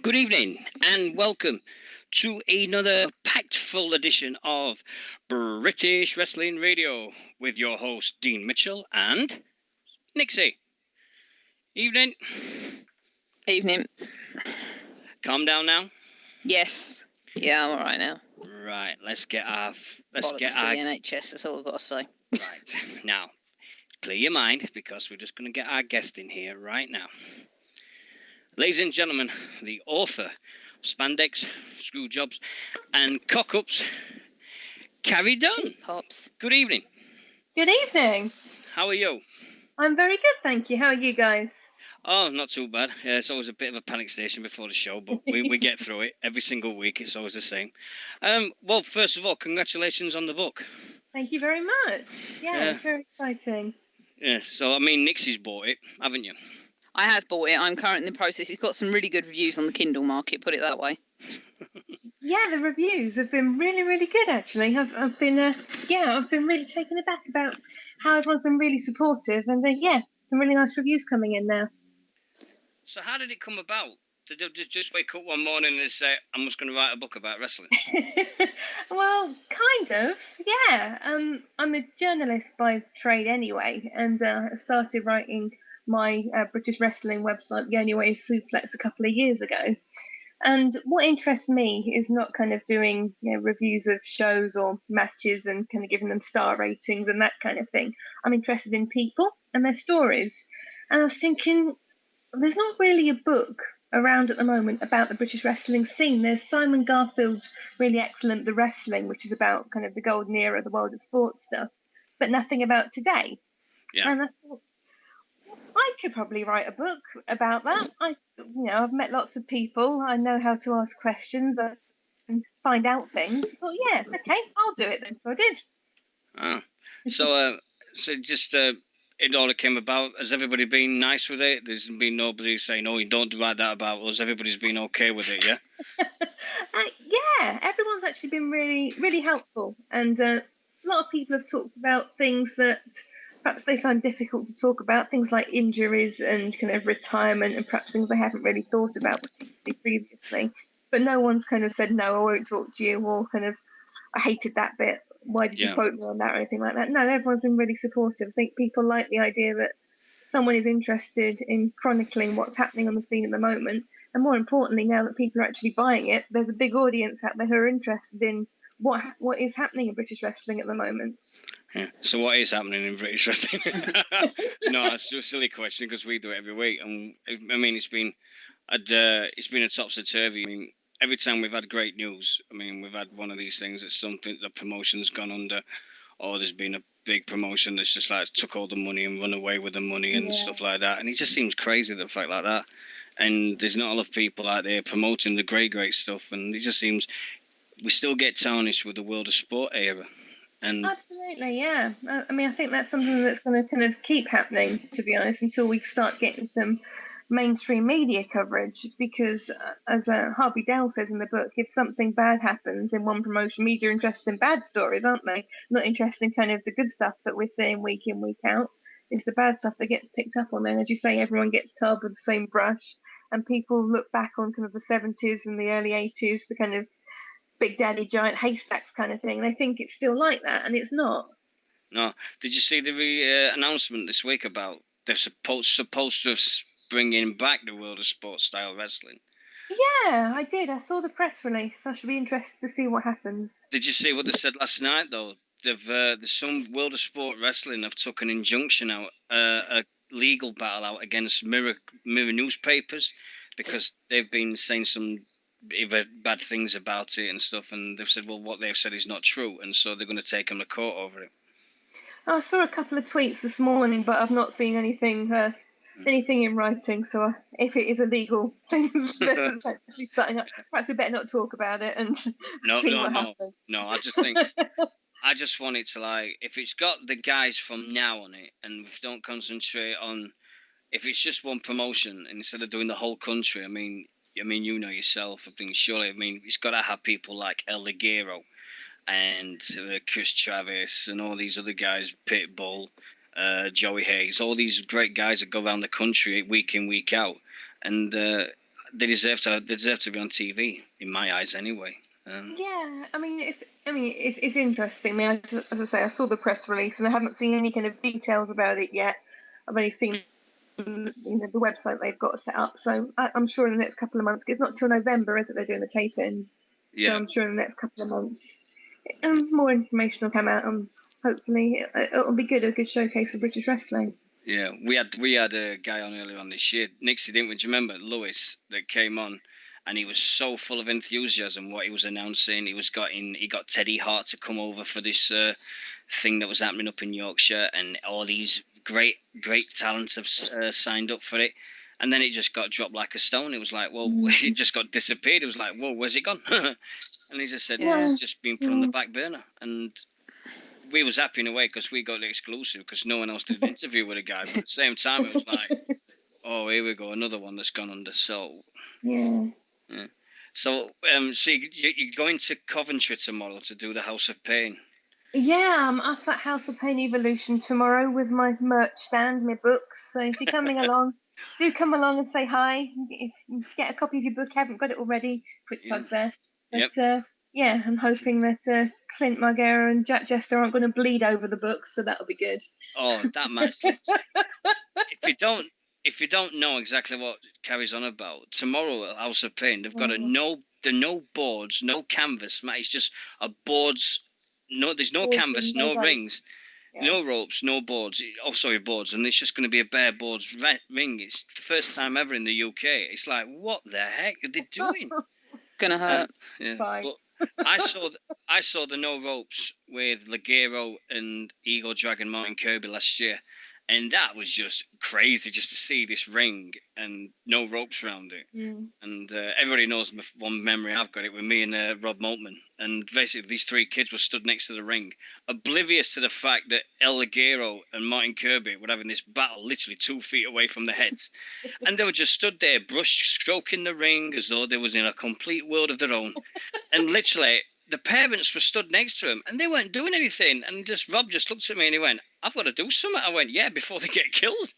Good evening and welcome to another packed full edition of British Wrestling Radio with your host Dean Mitchell and Nixy. Evening. Evening. Calm down now. Yes. Yeah, I'm all right now. Right, let's get our To the NHS. That's all I've got to say. Right now, clear your mind because we're just going to get our guest in here right now. Ladies and gentlemen, the author of Spandex, Screwjobs, and Cock-Ups, Carrie Dunn. Pops. Good evening. Good evening. How are you? I'm very good, thank you. How are you guys? Oh, not too bad. Yeah, it's always a bit of a panic station before the show, but we get through it every single week. It's always the same. Well, first of all, congratulations on the book. Thank you very much. Yeah, it's very exciting. Yeah, so, I mean, Nixie's bought it, haven't you? I have bought it. I'm currently in the process. It's got some really good reviews on the Kindle market, put it that way. Yeah, the reviews have been really, really good, actually. I've been really taken aback about how everyone's been really supportive, and some really nice reviews coming in now. So how did it come about? Did you just wake up one morning and say, I'm just going to write a book about wrestling? Well, kind of, yeah. I'm a journalist by trade anyway, and I started writing my British wrestling website, The Only Way is Suplex, a couple of years ago. And what interests me is not kind of doing reviews of shows or matches and kind of giving them star ratings and that kind of thing. I'm interested in people and their stories. And I was thinking, there's not really a book around at the moment about the British wrestling scene. There's Simon Garfield's really excellent The Wrestling, which is about kind of the golden era of the world of sports stuff, but nothing about today. Yeah. And I thought, I could probably write a book about that. I've met lots of people. I know how to ask questions and find out things. I thought, yeah, okay, I'll do it then. So I did. Oh. So just it all came about. Has everybody been nice with it? There's been nobody saying, "Oh, you don't write that about us." Everybody's been okay with it, yeah. Yeah, everyone's actually been really, really helpful, and a lot of people have talked about things that perhaps they find difficult to talk about, things like injuries and kind of retirement and perhaps things they haven't really thought about particularly previously. But no one's kind of said, no, I won't talk to you, or kind of, I hated that bit. Why did you quote me on that or anything like that? No, everyone's been really supportive. I think people like the idea that someone is interested in chronicling what's happening on the scene at the moment. And more importantly, now that people are actually buying it, there's a big audience out there who are interested in what is happening in British wrestling at the moment. Yeah. So what is happening in British wrestling? No, it's just a silly question because we do it every week, and I mean it's been a topsy-turvy. I mean, every time we've had great news, I mean we've had one of these things that something the promotion's gone under, or there's been a big promotion that's just like took all the money and run away with the money and stuff like that, and it just seems crazy the fact like that. And there's not a lot of people out there promoting the great stuff, and it just seems we still get tarnished with the world of sport era. And absolutely, yeah. I mean, I think that's something that's going to kind of keep happening, to be honest, until we start getting some mainstream media coverage. Because, as Harvey Dell says in the book, if something bad happens in one promotion, media are interested in bad stories, aren't they? Not interested in kind of the good stuff that we're seeing week in, week out. It's the bad stuff that gets picked up on. And as you say, everyone gets tarred with the same brush, and people look back on kind of the 70s and the early 80s, the kind of Big Daddy Giant Haystacks kind of thing. They think it's still like that, and it's not. No. Did you see the announcement this week about they're supposed to bringing back the world of sports style wrestling? Yeah, I did. I saw the press release. I should be interested to see what happens. Did you see what they said last night, though? There's some world of sport wrestling have took an injunction out, a legal battle out against mirror newspapers because they've been saying some either bad things about it and stuff, and they've said, well, what they've said is not true, and so they're going to take them to court over it. I saw a couple of tweets this morning, but I've not seen anything in writing. So if it is a legal thing that's actually starting up, perhaps we better not talk about it and see what happens. No, I just think I just want it to, like, if it's got the guys from now on it, and we don't concentrate on if it's just one promotion instead of doing the whole country. I mean, you know yourself. I think surely. I mean, it's got to have people like El Ligero and Chris Travis and all these other guys, Pitbull, Joey Hayes, all these great guys that go around the country week in, week out. And they deserve to be on TV in my eyes anyway. Yeah, it's interesting. I mean, as I say, I saw the press release and I haven't seen any kind of details about it yet. I've only seen the website they've got set up. So I'm sure in the next couple of months, 'cause it's not till November, is it? They're doing the tape-ins. Yeah. So I'm sure in the next couple of months, more information will come out, and hopefully it'll be good, a good showcase of British wrestling. Yeah, we had a guy on earlier on this year, Nixy, didn't we? Do you remember Lewis that came on? And he was so full of enthusiasm what he was announcing. He got Teddy Hart to come over for this thing that was happening up in Yorkshire, and all these great talents have signed up for it. And then it just got dropped like a stone. It was like, well, it just got disappeared. It was like, whoa, where's it gone? And he just said, it's just been put on the back burner. And we was happy in a way because we got the exclusive because no one else did an interview with a guy. But at the same time, it was like, oh, here we go, another one that's gone under. So yeah. So, so you're going to Coventry tomorrow to do the House of Pain? Yeah, I'm up at House of Pain Evolution tomorrow with my merch stand, my books. So if you're coming along, do come along and say hi. Get a copy of your book. Haven't got it already. Quick plug there. But yeah, I'm hoping that Clint Margera and Jack Jester aren't going to bleed over the books, so that'll be good. Oh, that match! If you don't know exactly what Carrie's on about, tomorrow at House of Pain, they've got no boards, no canvas, Matt. It's just a boards. No, there's no canvas, no rings, no ropes, no boards. Oh, sorry, boards, and it's just going to be a bare boards ring. It's the first time ever in the UK. It's like, what the heck are they doing? Gonna hurt. Yeah. But I saw the no ropes with Ligero and Eagle Dragon Martin Kirby last year. And that was just crazy, just to see this ring and no ropes around it. And everybody knows one memory I've got it with me and Rob Maltman. And basically, these three kids were stood next to the ring, oblivious to the fact that El Ligero and Martin Kirby were having this battle literally 2 feet away from their heads. And they were just stood there, stroking the ring as though they was in a complete world of their own. And literally, the parents were stood next to them and they weren't doing anything. And Rob just looked at me and he went, I've got to do something. I went, yeah, before they get killed.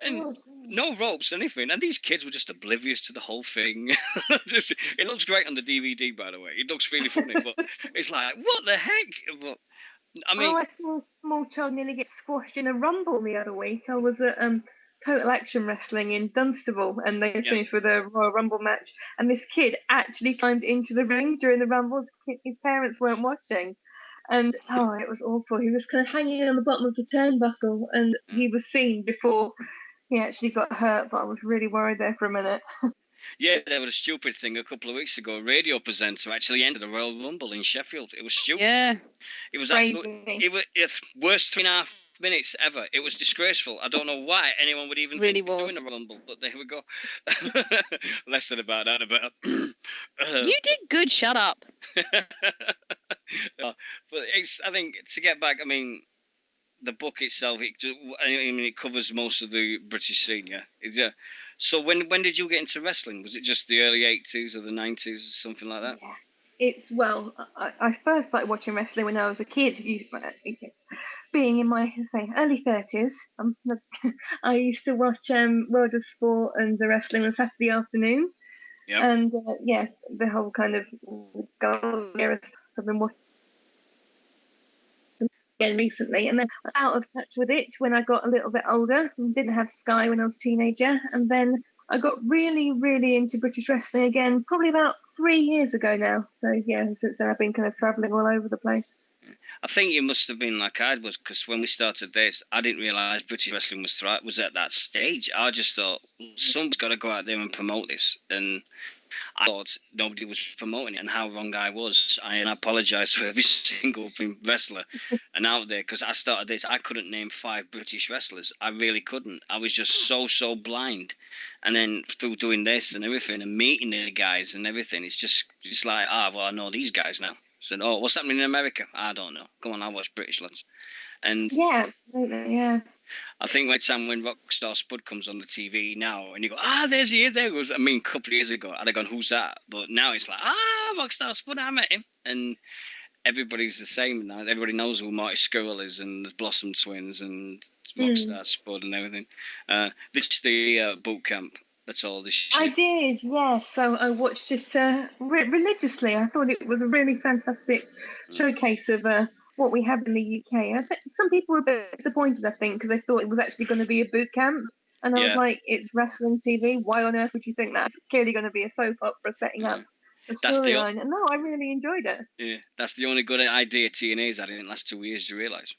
And no ropes, anything. And these kids were just oblivious to the whole thing. It looks great on the DVD, by the way. It looks really funny, but it's like, what the heck? But, I mean, I saw a small child nearly get squashed in a rumble the other week. I was at Total Action Wrestling in Dunstable, and they finished with a Royal Rumble match. And this kid actually climbed into the ring during the rumble. His parents weren't watching. And, it was awful. He was kind of hanging on the bottom of the turnbuckle, and he was seen before he actually got hurt, but I was really worried there for a minute. Yeah, there was a stupid thing a couple of weeks ago. A radio presenter actually entered the Royal Rumble in Sheffield. It was stupid. Yeah. It was absolutely... It was the worst 3.5 minutes ever. It was disgraceful. I don't know why anyone would even think of doing a Rumble, but there we go. Less said about that, about. You did good. Shut up. But I think to get back, I mean, the book itself, it covers most of the British scene. Yeah. So when did you get into wrestling? Was it just the early 80s or the 90s or something like that? Yeah. I first started watching wrestling when I was a kid. Being in my early 30s, I used to watch World of Sport and the wrestling on Saturday afternoon. Yep. And the whole kind of golden era stuff I've been watching again recently, and then I was out of touch with it when I got a little bit older and didn't have Sky when I was a teenager, and then I got really, really into British wrestling again probably about 3 years ago now. So since then I've been kind of travelling all over the place. I think you must have been like I was, because when we started this, I didn't realise British wrestling was at that stage. I just thought, someone's got to go out there and promote this. And I thought nobody was promoting it, and how wrong I was. I apologise for every single wrestler and out there, because I started this. I couldn't name 5 British wrestlers. I really couldn't. I was just so blind. And then through doing this and everything and meeting the guys and everything, it's like, I know these guys now. Said, what's happening in America? I don't know. Come on, I watch British lads. And yeah, absolutely, yeah. I think when Rockstar Spud comes on the TV now, and you go, there's he is, there goes. I mean, a couple of years ago, I'd have gone, who's that? But now it's like, Rockstar Spud, I met him. And everybody's the same now. Everybody knows who Marty Skrull is, and the Blossom Twins, and Rockstar Spud and everything. The boot camp. at all this I year? did, yeah. So I watched it religiously. I thought it was a really fantastic showcase of what we have in the UK. I think some people were a bit disappointed, I think, because they thought it was actually going to be a boot camp. And I was Yeah. like, it's wrestling TV. Why on earth would you think that's clearly going to be a soap opera setting up a That's the storyline? And no, I really enjoyed it. Yeah, that's the only good idea TNA's had in the last 2 years. Do you realise?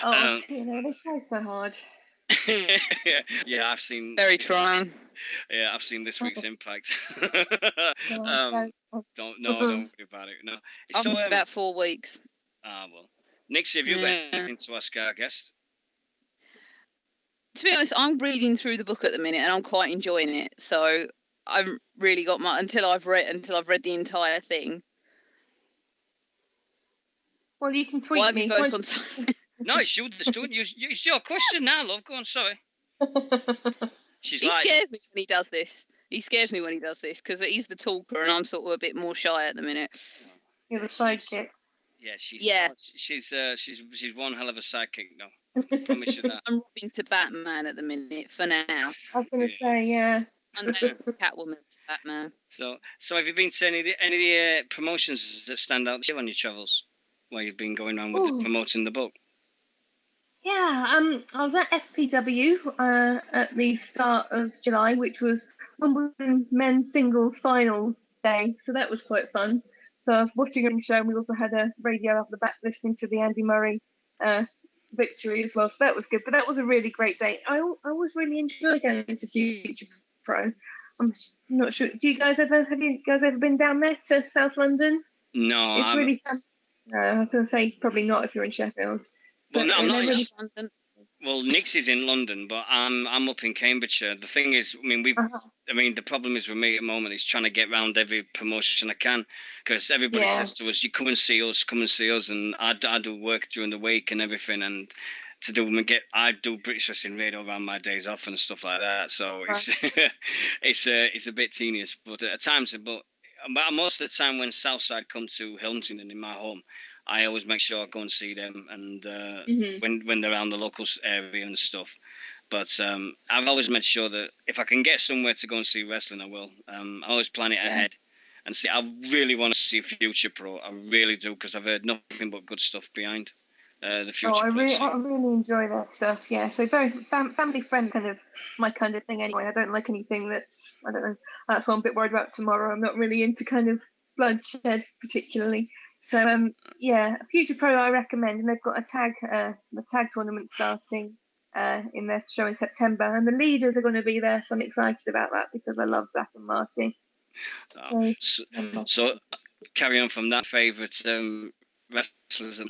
TNA, they try so hard. Yeah, I've seen. Very trying. Yeah, I've seen this week's Impact. Yeah, Don't worry about it. No, I've missed about 4 weeks. Well, Nixie, have you got anything to ask our guest? To be honest, I'm reading through the book at the minute, and I'm quite enjoying it. So I've really got until I've read the entire thing. Well, you can tweet me. No, it's your question now, love. Go on, sorry. He scares me when he does this. He scares me when he does this because he's the talker, and I'm sort of a bit more shy at the minute. You're the sidekick. Yeah, she's one hell of a sidekick, though. I promise you that. I'm Robin to Batman at the minute for now. I was going to say, yeah. And then Catwoman to Batman. So have you been to any of the promotions that stand out here on your travels, where you've been going on with promoting the book? Yeah, I was at FPW at the start of July, which was Wimbledon men's singles final day, so that was quite fun. So I was watching a show, and we also had a radio up the back listening to the Andy Murray victory as well, so that was good. But that was a really great day. I always really enjoy going to Future Pro. I'm not sure. Have you guys ever been down there to South London? No, it's really fun. No, I was going to say probably not if you're in Sheffield. Well, no, I'm not in London. Well, Nixie's in London, but I'm up in Cambridgeshire. The thing is, the problem is with me at the moment is trying to get around every promotion I can, because everybody says to us, "You come and see us," and I do work during the week and everything, and I do British Wrestling Radio around my days off and stuff like that. So it's a bit tedious, but at times, but most of the time when Southside come to Hilton and in my home, I always make sure I go and see them, and when they're around the local area and stuff. But I've always made sure that if I can get somewhere to go and see wrestling, I will. I always plan it ahead and see. I really want to see Future Pro. I really do, because I've heard nothing but good stuff behind the Future Pro. I really enjoy that stuff. Yeah, so very family friend my kind of thing. Anyway, I don't like anything that's, I don't know. That's what I'm a bit worried about tomorrow. I'm not really into kind of bloodshed particularly. So Future Pro I recommend, and they've got a tag tournament starting in their show in September, and the leaders are going to be there, so I'm excited about that because I love Zach and Marty. So carry on from that. Favourite wrestlers?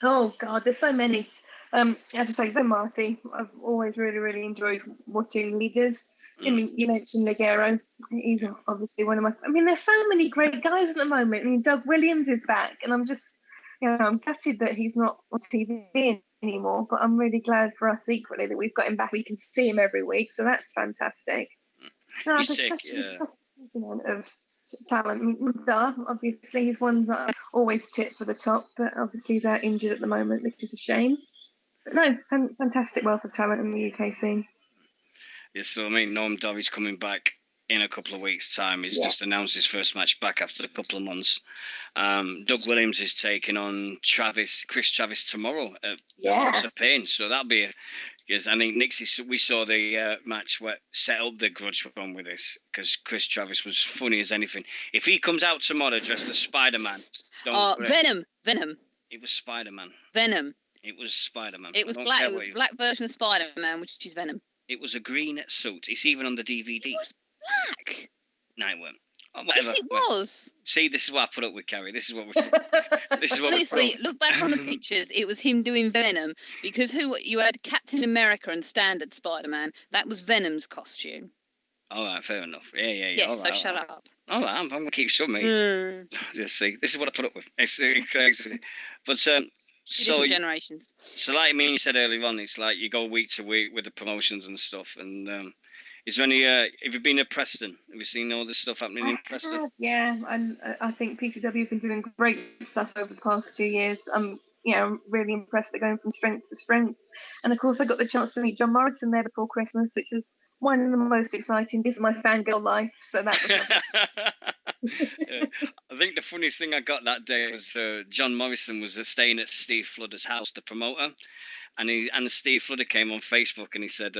Oh God, there's so many. As I say, Zach and Marty, I've always really, really enjoyed watching leaders. You mentioned Ligero. He's obviously one of my... there's so many great guys at the moment. Doug Williams is back, and I'm just... I'm gutted that he's not on TV anymore, but I'm really glad for us equally that we've got him back. We can see him every week, so that's fantastic. He's sick, such a amount of talent. Dar, obviously, he's one that I always tip for the top, but obviously he's out injured at the moment, which is a shame. But no, fantastic wealth of talent in the UK scene. Yes, so Noam Dory's coming back in a couple of weeks' time. He's just announced his first match back after a couple of months. Doug Williams is taking on Chris Travis tomorrow at House of Pain. So that'll be because I think Nixie, we saw the match where set up the grudge run with this, because Chris Travis was funny as anything. If he comes out tomorrow dressed as Spider-Man, Venom. It was Spider-Man. Venom. It was Spider-Man. It was black. It was a black version of Spider-Man, which is Venom. It was a green suit. It's even on the DVD. It was black. No, it weren't. Oh, whatever. Yes, it was. See, this is what I put up with, Carrie. This is what we. Honestly, look back on the pictures. It was him doing Venom, because you had Captain America and Standard Spider-Man. That was Venom's costume. All right, fair enough. Yeah. Yeah, all so right, shut all right. up. All right, I'm going to keep shut, mate. Just see. This is what I put up with. It's crazy. But different generations. So like you said earlier on, it's like you go week to week with the promotions and stuff. And is there any? Have you been to Preston? Have you seen all this stuff happening in Preston? Yeah, I think PCW have been doing great stuff over the past 2 years. I'm really impressed. They're going from strength to strength. And of course, I got the chance to meet John Morrison there before Christmas, which was one of the most exciting bits of my fangirl life. So that was lovely. Yeah. I think the funniest thing I got that day was John Morrison was staying at Steve Fludder's house, the promoter. And Steve Fludder came on Facebook and he said,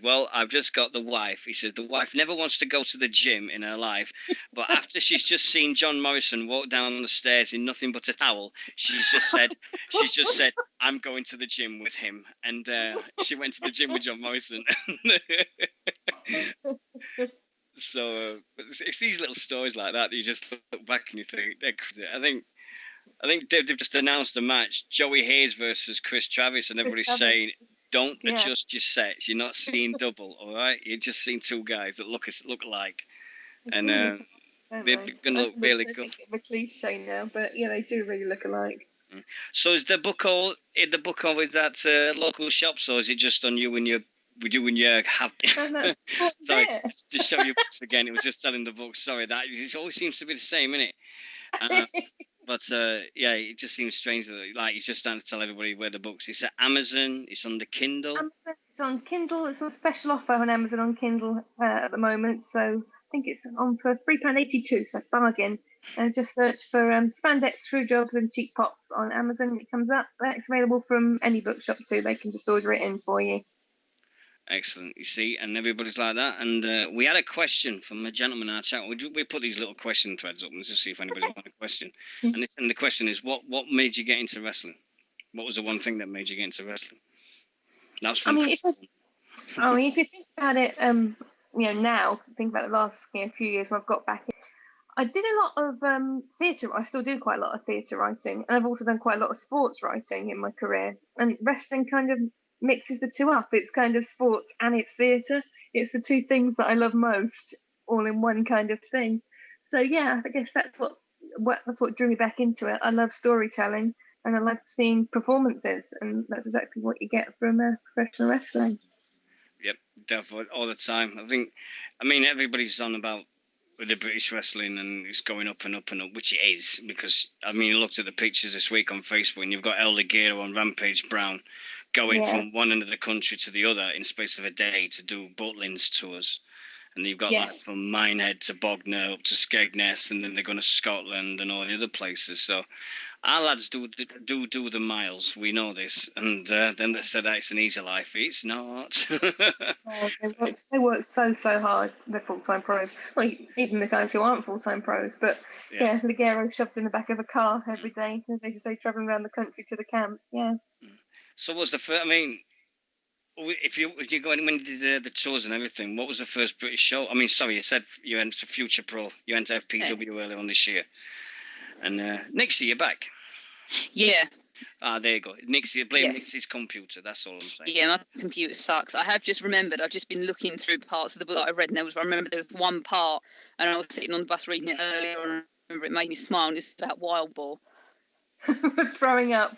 well, I've just got the wife. He said, the wife never wants to go to the gym in her life, but after she's just seen John Morrison walk down the stairs in nothing but a towel, she's just said, I'm going to the gym with him. And she went to the gym with John Morrison. So it's these little stories like that you just look back and you think, they're crazy. I think they've just announced a match, Joey Hayes versus Chris Travis, and everybody's saying, don't adjust your sets. You're not seeing double, all right? You're just seeing two guys that look alike. And they're going to look really good. It's a cliche now, but yeah, they do really look alike. So is the book all with that local shops, or is it just on you when you're have? Sorry, just show your books again. It was just selling the books. Sorry, that it always seems to be the same, innit? But yeah, it just seems strange that like you're just starting to tell everybody where the books. It's at Amazon. It's on the Kindle. It's on Kindle. It's on special offer on Amazon on Kindle at the moment. So I think it's on for £3.82. So bargain. And just search for Spandex, screw jobs, and cheap pops on Amazon. It comes up. It's available from any bookshop too. They can just order it in for you. Excellent, you see, and everybody's like that. And we had a question from a gentleman in our chat. We put these little question threads up and just see if anybody wants a question. And the question is, what made you get into wrestling? What was the one thing that made you get into wrestling? That's from if you think about it, now think about the last few years when I've got back in, I did a lot of theatre. I still do quite a lot of theatre writing, and I've also done quite a lot of sports writing in my career. And wrestling kind of mixes the two up. It's kind of sports and it's theatre. It's the two things that I love most, all in one kind of thing. So yeah, I guess that's what drew me back into it. I love storytelling and I love seeing performances, and that's exactly what you get from professional wrestling. Yep, definitely, all the time. I mean, everybody's on about with the British wrestling and it's going up and up and up, which it is, because I mean, I looked at the pictures this week on Facebook and you've got El Ligero and Rampage Brown going from one end of the country to the other in space of a day to do Butlins tours. And you've got like from Minehead to Bognor up to Skegness, and then they're going to Scotland and all the other places. So our lads do the miles. We know this. And then they said that it's an easy life. It's not. They work so hard. They're full-time pros. Well, even the guys who aren't full-time pros. But yeah, Ligero shoved in the back of a car every day. As they say, travelling around the country to the camps. Yeah. So what's the first? I mean, if you going when you did the tours and everything, what was the first British show? I mean, sorry, you said you went to Future Pro, you went to FPW earlier on this year, and Nixy, you're back. Yeah. Ah, there you go. Nixy, blame Nixy's computer. That's all I'm saying. Yeah, my computer sucks. I have just remembered. I've just been looking through parts of the book that I read, and I remember there was one part, and I was sitting on the bus reading it earlier, and I remember it made me smile. And it's about Wild Boar. Throwing up.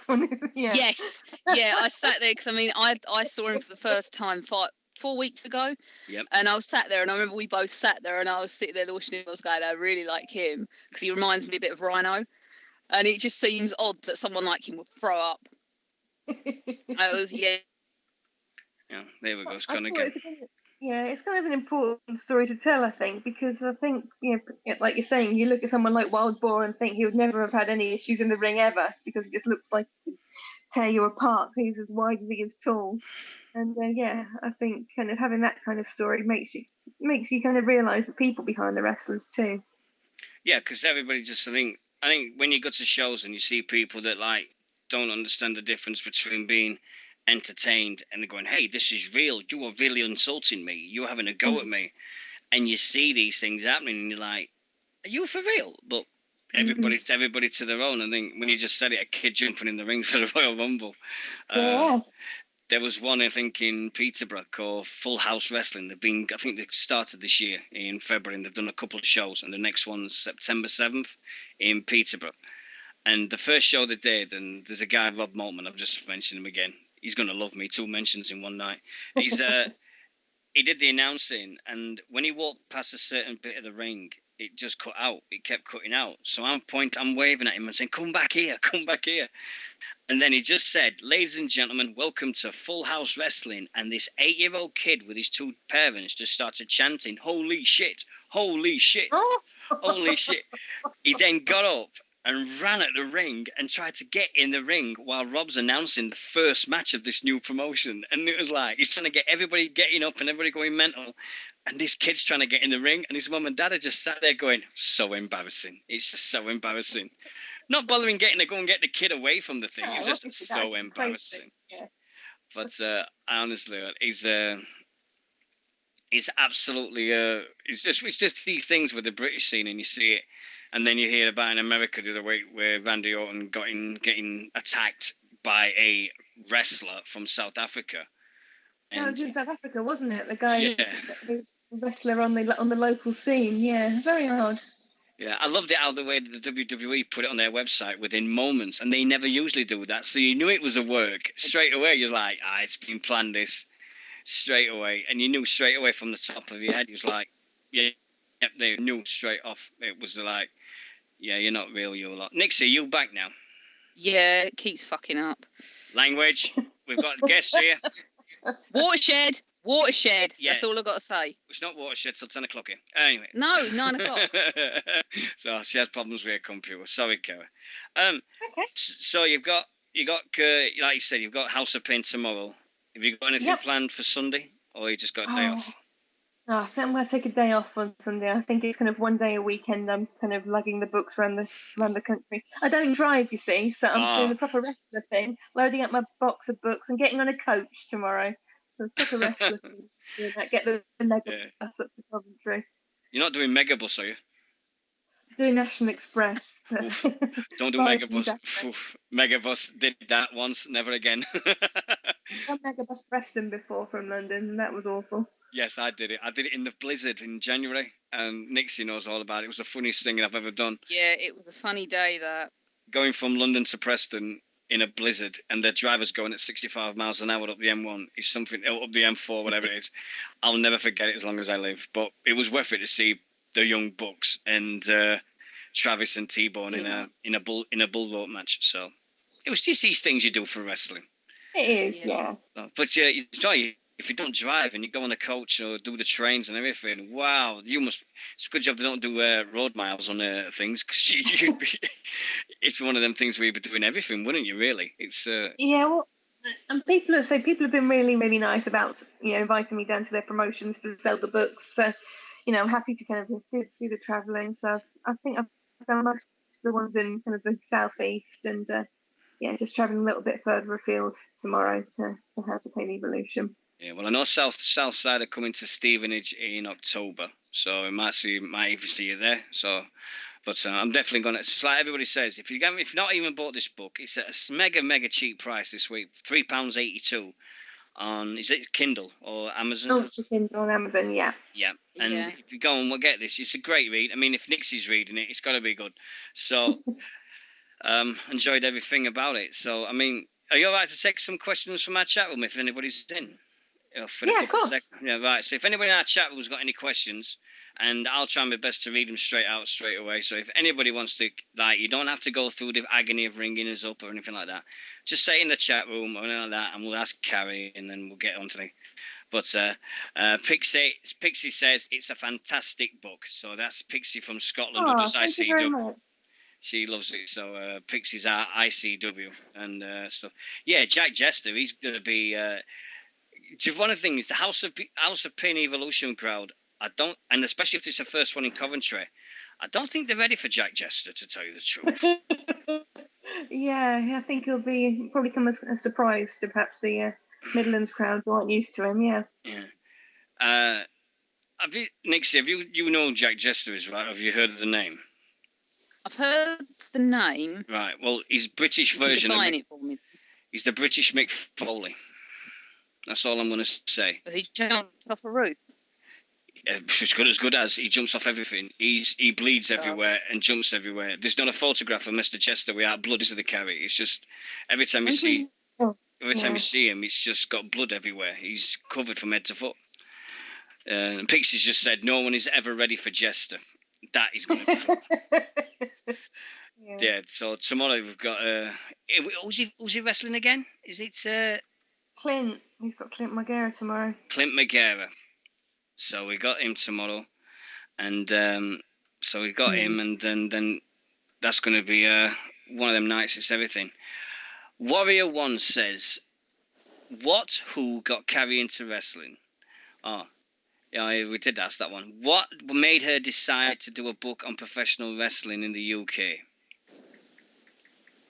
Yes, yeah, I sat there because I saw him for the first time 4 weeks ago. Yep. And I was sat there, and I remember we both sat there, and I was sitting there watching him. I was going, I really like him because he reminds me a bit of Rhino, and it just seems odd that someone like him would throw up. Yeah, there we go. It's gonna get. It's kind of an important story to tell, I think, because I think, like you're saying, you look at someone like Wild Boar and think he would never have had any issues in the ring ever because he just looks like he could tear you apart. He's as wide as he is tall. And I think kind of having that kind of story makes you kind of realise the people behind the wrestlers too. Yeah, because everybody just, I think when you go to shows and you see people that like don't understand the difference between being entertained and they're going, hey, this is real, you are really insulting me, you're having a go at me, and you see these things happening and you're like, are you for real? But everybody to their own. I think when you just said it, a kid jumping in the ring for the Royal Rumble, there was one I think in Peterborough called Full House Wrestling. I think they started this year in February and they've done a couple of shows, and the next one's September 7th in Peterborough. And the first show they did, and there's a guy, Rob Maltman, I've just mentioned him again. He's going to love me. 2 mentions in one night. He did the announcing, and when he walked past a certain bit of the ring, it just cut out. It kept cutting out. So I'm waving at him and saying, come back here, come back here. And then he just said, ladies and gentlemen, welcome to Full House Wrestling. And this 8-year-old kid with his 2 parents just started chanting, holy shit, holy shit, holy shit. He then got up and ran at the ring and tried to get in the ring while Rob's announcing the first match of this new promotion. And it was like, he's trying to get everybody getting up and everybody going mental. And this kid's trying to get in the ring, and his mum and dad are just sat there going, so embarrassing. It's just so embarrassing. Not bothering getting to go and get the kid away from the thing. It was just so embarrassing. Yeah. But honestly, he's absolutely it's just these things with the British scene, and you see it, and then you hear about in America the other week where Randy Orton getting attacked by a wrestler from South Africa. That was in South Africa, wasn't it? The guy, the wrestler on the local scene. Yeah, very odd. Yeah, I loved it how the way the WWE put it on their website within moments, and they never usually do that. So you knew it was a work straight away. You're like, it's been planned this straight away, and you knew straight away from the top of your head. It was like, they knew straight off. It was like, you're not real, you're a lot. Nixy, you back now? Yeah, it keeps fucking up. Language. We've got guests here. Watershed. Yeah. That's all I've got to say. It's not Watershed till 10 o'clock here. Anyway. No, 9 o'clock. So she has problems with her computer. Sorry, Kara. Okay. So you've got like you said, you've got House of Pain tomorrow. Have you got anything planned for Sunday, or you just got a day off? No, I think I'm going to take a day off on Sunday. I think it's kind of one day a weekend. I'm kind of lugging the books around the country. I don't drive, you see, so I'm doing the proper wrestler thing, loading up my box of books and getting on a coach tomorrow. So proper wrestler thing, doing that. Get the mega bus up to Coventry. You're not doing Megabus, are you? Doing National Express. Don't do Megabus. Megabus did that once, never again. I've done Megabus to Preston before from London, and that was awful. Yes, I did it. I did it in the blizzard in January, and Nixy knows all about it. It was the funniest thing I've ever done. Yeah, it was a funny day, that. Going from London to Preston in a blizzard, and the driver's going at 65 miles an hour up the M1 is something, up the M4, whatever it is. I'll never forget it as long as I live. But it was worth it to see the Young Bucks and Travis and T-Bone in a bull rope match. So it was just these things you do for wrestling. It is, yeah. But you try. If you don't drive and you go on a coach or do the trains and everything, wow, it's a good job they don't do road miles on things, because it's one of them things where you'd be doing everything, wouldn't you, really? It's Yeah, well, and people have been really, really nice about, inviting me down to their promotions to sell the books. So, I'm happy to kind of do the travelling. So I think I've done most of the ones in kind of the southeast, and just travelling a little bit further afield tomorrow to House of Pain Evolution. Yeah, well, I know South Side are coming to Stevenage in October, so I might even see you there. So, but I'm definitely going to. It's like everybody says, if you've not even bought this book, it's at a mega cheap price this week, £3.82 on, is it Kindle or Amazon? Oh, it's Kindle on Amazon, yeah. Yeah, and if you go and get this, it's a great read. I mean, if Nixie's reading it, it's got to be good. So, enjoyed everything about it. So, I mean, are you all right to take some questions from our chat room if anybody's in? Of course. Yeah, right. So if anybody in our chat room's got any questions, and I'll try my best to read them straight away. So if anybody wants to, you don't have to go through the agony of ringing us up or anything like that. Just say in the chat room or anything like that, and we'll ask Carrie, and then we'll get on to the. But Pixie says it's a fantastic book. So that's Pixie from Scotland, who does ICW. She loves it. So Pixie's our ICW and stuff. Yeah, Jack Jester, he's going to be. One of the things, the House of Pain Evolution crowd, and especially if it's the first one in Coventry, I don't think they're ready for Jack Jester, to tell you the truth. Yeah, I think it'll probably come as a surprise to perhaps the Midlands crowd who aren't used to him. Yeah. Nixie, have you know Jack Jester is, right? Have you heard of the name? I've heard the name. Right. Well, he's British version. Define it for me. He's the British Mick Foley. That's all I'm going to say. But he jumped off a roof. As good as he jumps off everything. He bleeds everywhere and jumps everywhere. There's not a photograph of Mr. Chester without blood is the carry. It's just every time you see him, it's just got blood everywhere. He's covered from head to foot. And Pixie's just said no one is ever ready for Jester. That is going to be good. Yeah. So tomorrow we've got... who's he wrestling again? Is it... Clint. We've got Clint Margera tomorrow. Clint Margera. So we got him tomorrow. And so we got him, and then that's going to be one of them nights. It's everything. Warrior One says, who got Carrie into wrestling? Oh, yeah, we did ask that one. What made her decide to do a book on professional wrestling in the UK?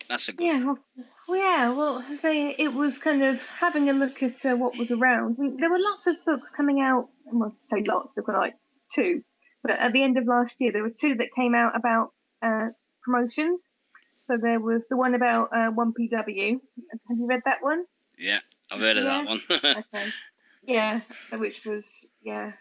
That's a good one. Well, I say it was kind of having a look at what was around. There were lots of books coming out. Well, I say lots. They've got like 2. But at the end of last year, there were 2 that came out about promotions. So there was the one about 1PW. Have you read that one? Yeah, I've heard of that one. Okay. Yeah, which was, one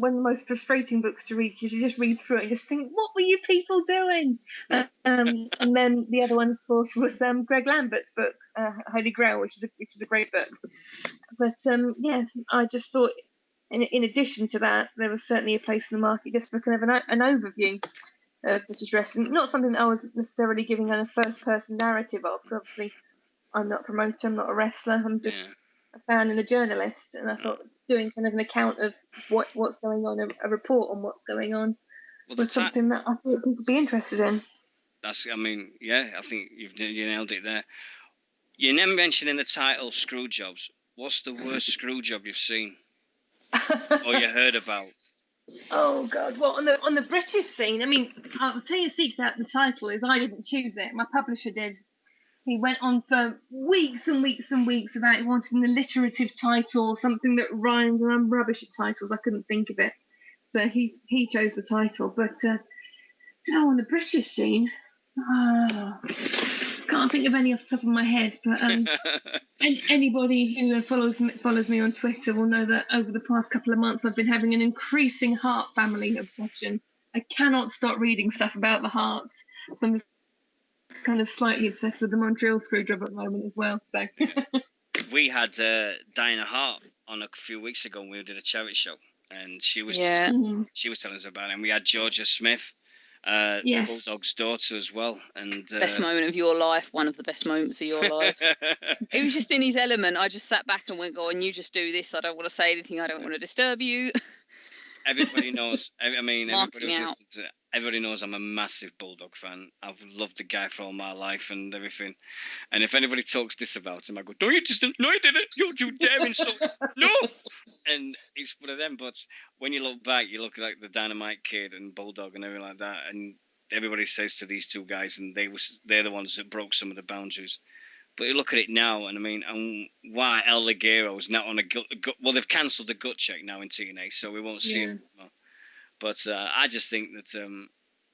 of the most frustrating books to read, because you just read through it and just think, what were you people doing? And then the other one, of course, was Greg Lambert's book, Holy Grail, which is a great book. But I just thought, in addition to that, there was certainly a place in the market just for kind of an overview of British wrestling. Not something that I was necessarily giving a first-person narrative of, because obviously I'm not a promoter, I'm not a wrestler, I'm just a fan and a journalist, and I thought doing kind of an account of what's going on, a report on what's going on, was something that I thought people would be interested in. I think you nailed it there. You never mentioned in the title screw jobs. What's the worst screw job you've seen or you heard about? Oh God! Well, on the British scene, I mean, I'll tell you a secret. The title is I didn't choose it. My publisher did. He went on for weeks and weeks and weeks about wanting an alliterative title, something that rhymed, and I'm rubbish at titles. I couldn't think of it, so he chose the title. But on the British scene, can't think of any off the top of my head. But anybody who follows me on Twitter will know that over the past couple of months I've been having an increasing Hart family obsession. I cannot stop reading stuff about the Harts. So I'm kind of slightly obsessed with the Montreal Screwjob at the moment as well. So we had Diana Hart on a few weeks ago when we did a charity show, and she was she was telling us about it. And we had Georgia Smith, Bulldog's daughter as well. And best moment of your life, one of the best moments of your life. It was just in his element. I just sat back and went, "Go on, you just do this. I don't want to say anything. I don't want to disturb you." Everybody knows. I mean, everybody who's listened to it, everybody knows I'm a massive Bulldog fan. I've loved the guy for all my life and everything. And if anybody talks this about him, I go, "No, you didn't. No, you didn't. You dare insult. No." And it's one of them. But when you look back, you look like the Dynamite Kid and Bulldog and everything like that. And everybody says to these 2 guys, and they're the ones that broke some of the boundaries. But you look at it now, and I mean, and why El Ligero is now on well, they've cancelled the gut check now in TNA, so we won't see him anymore. But I just think that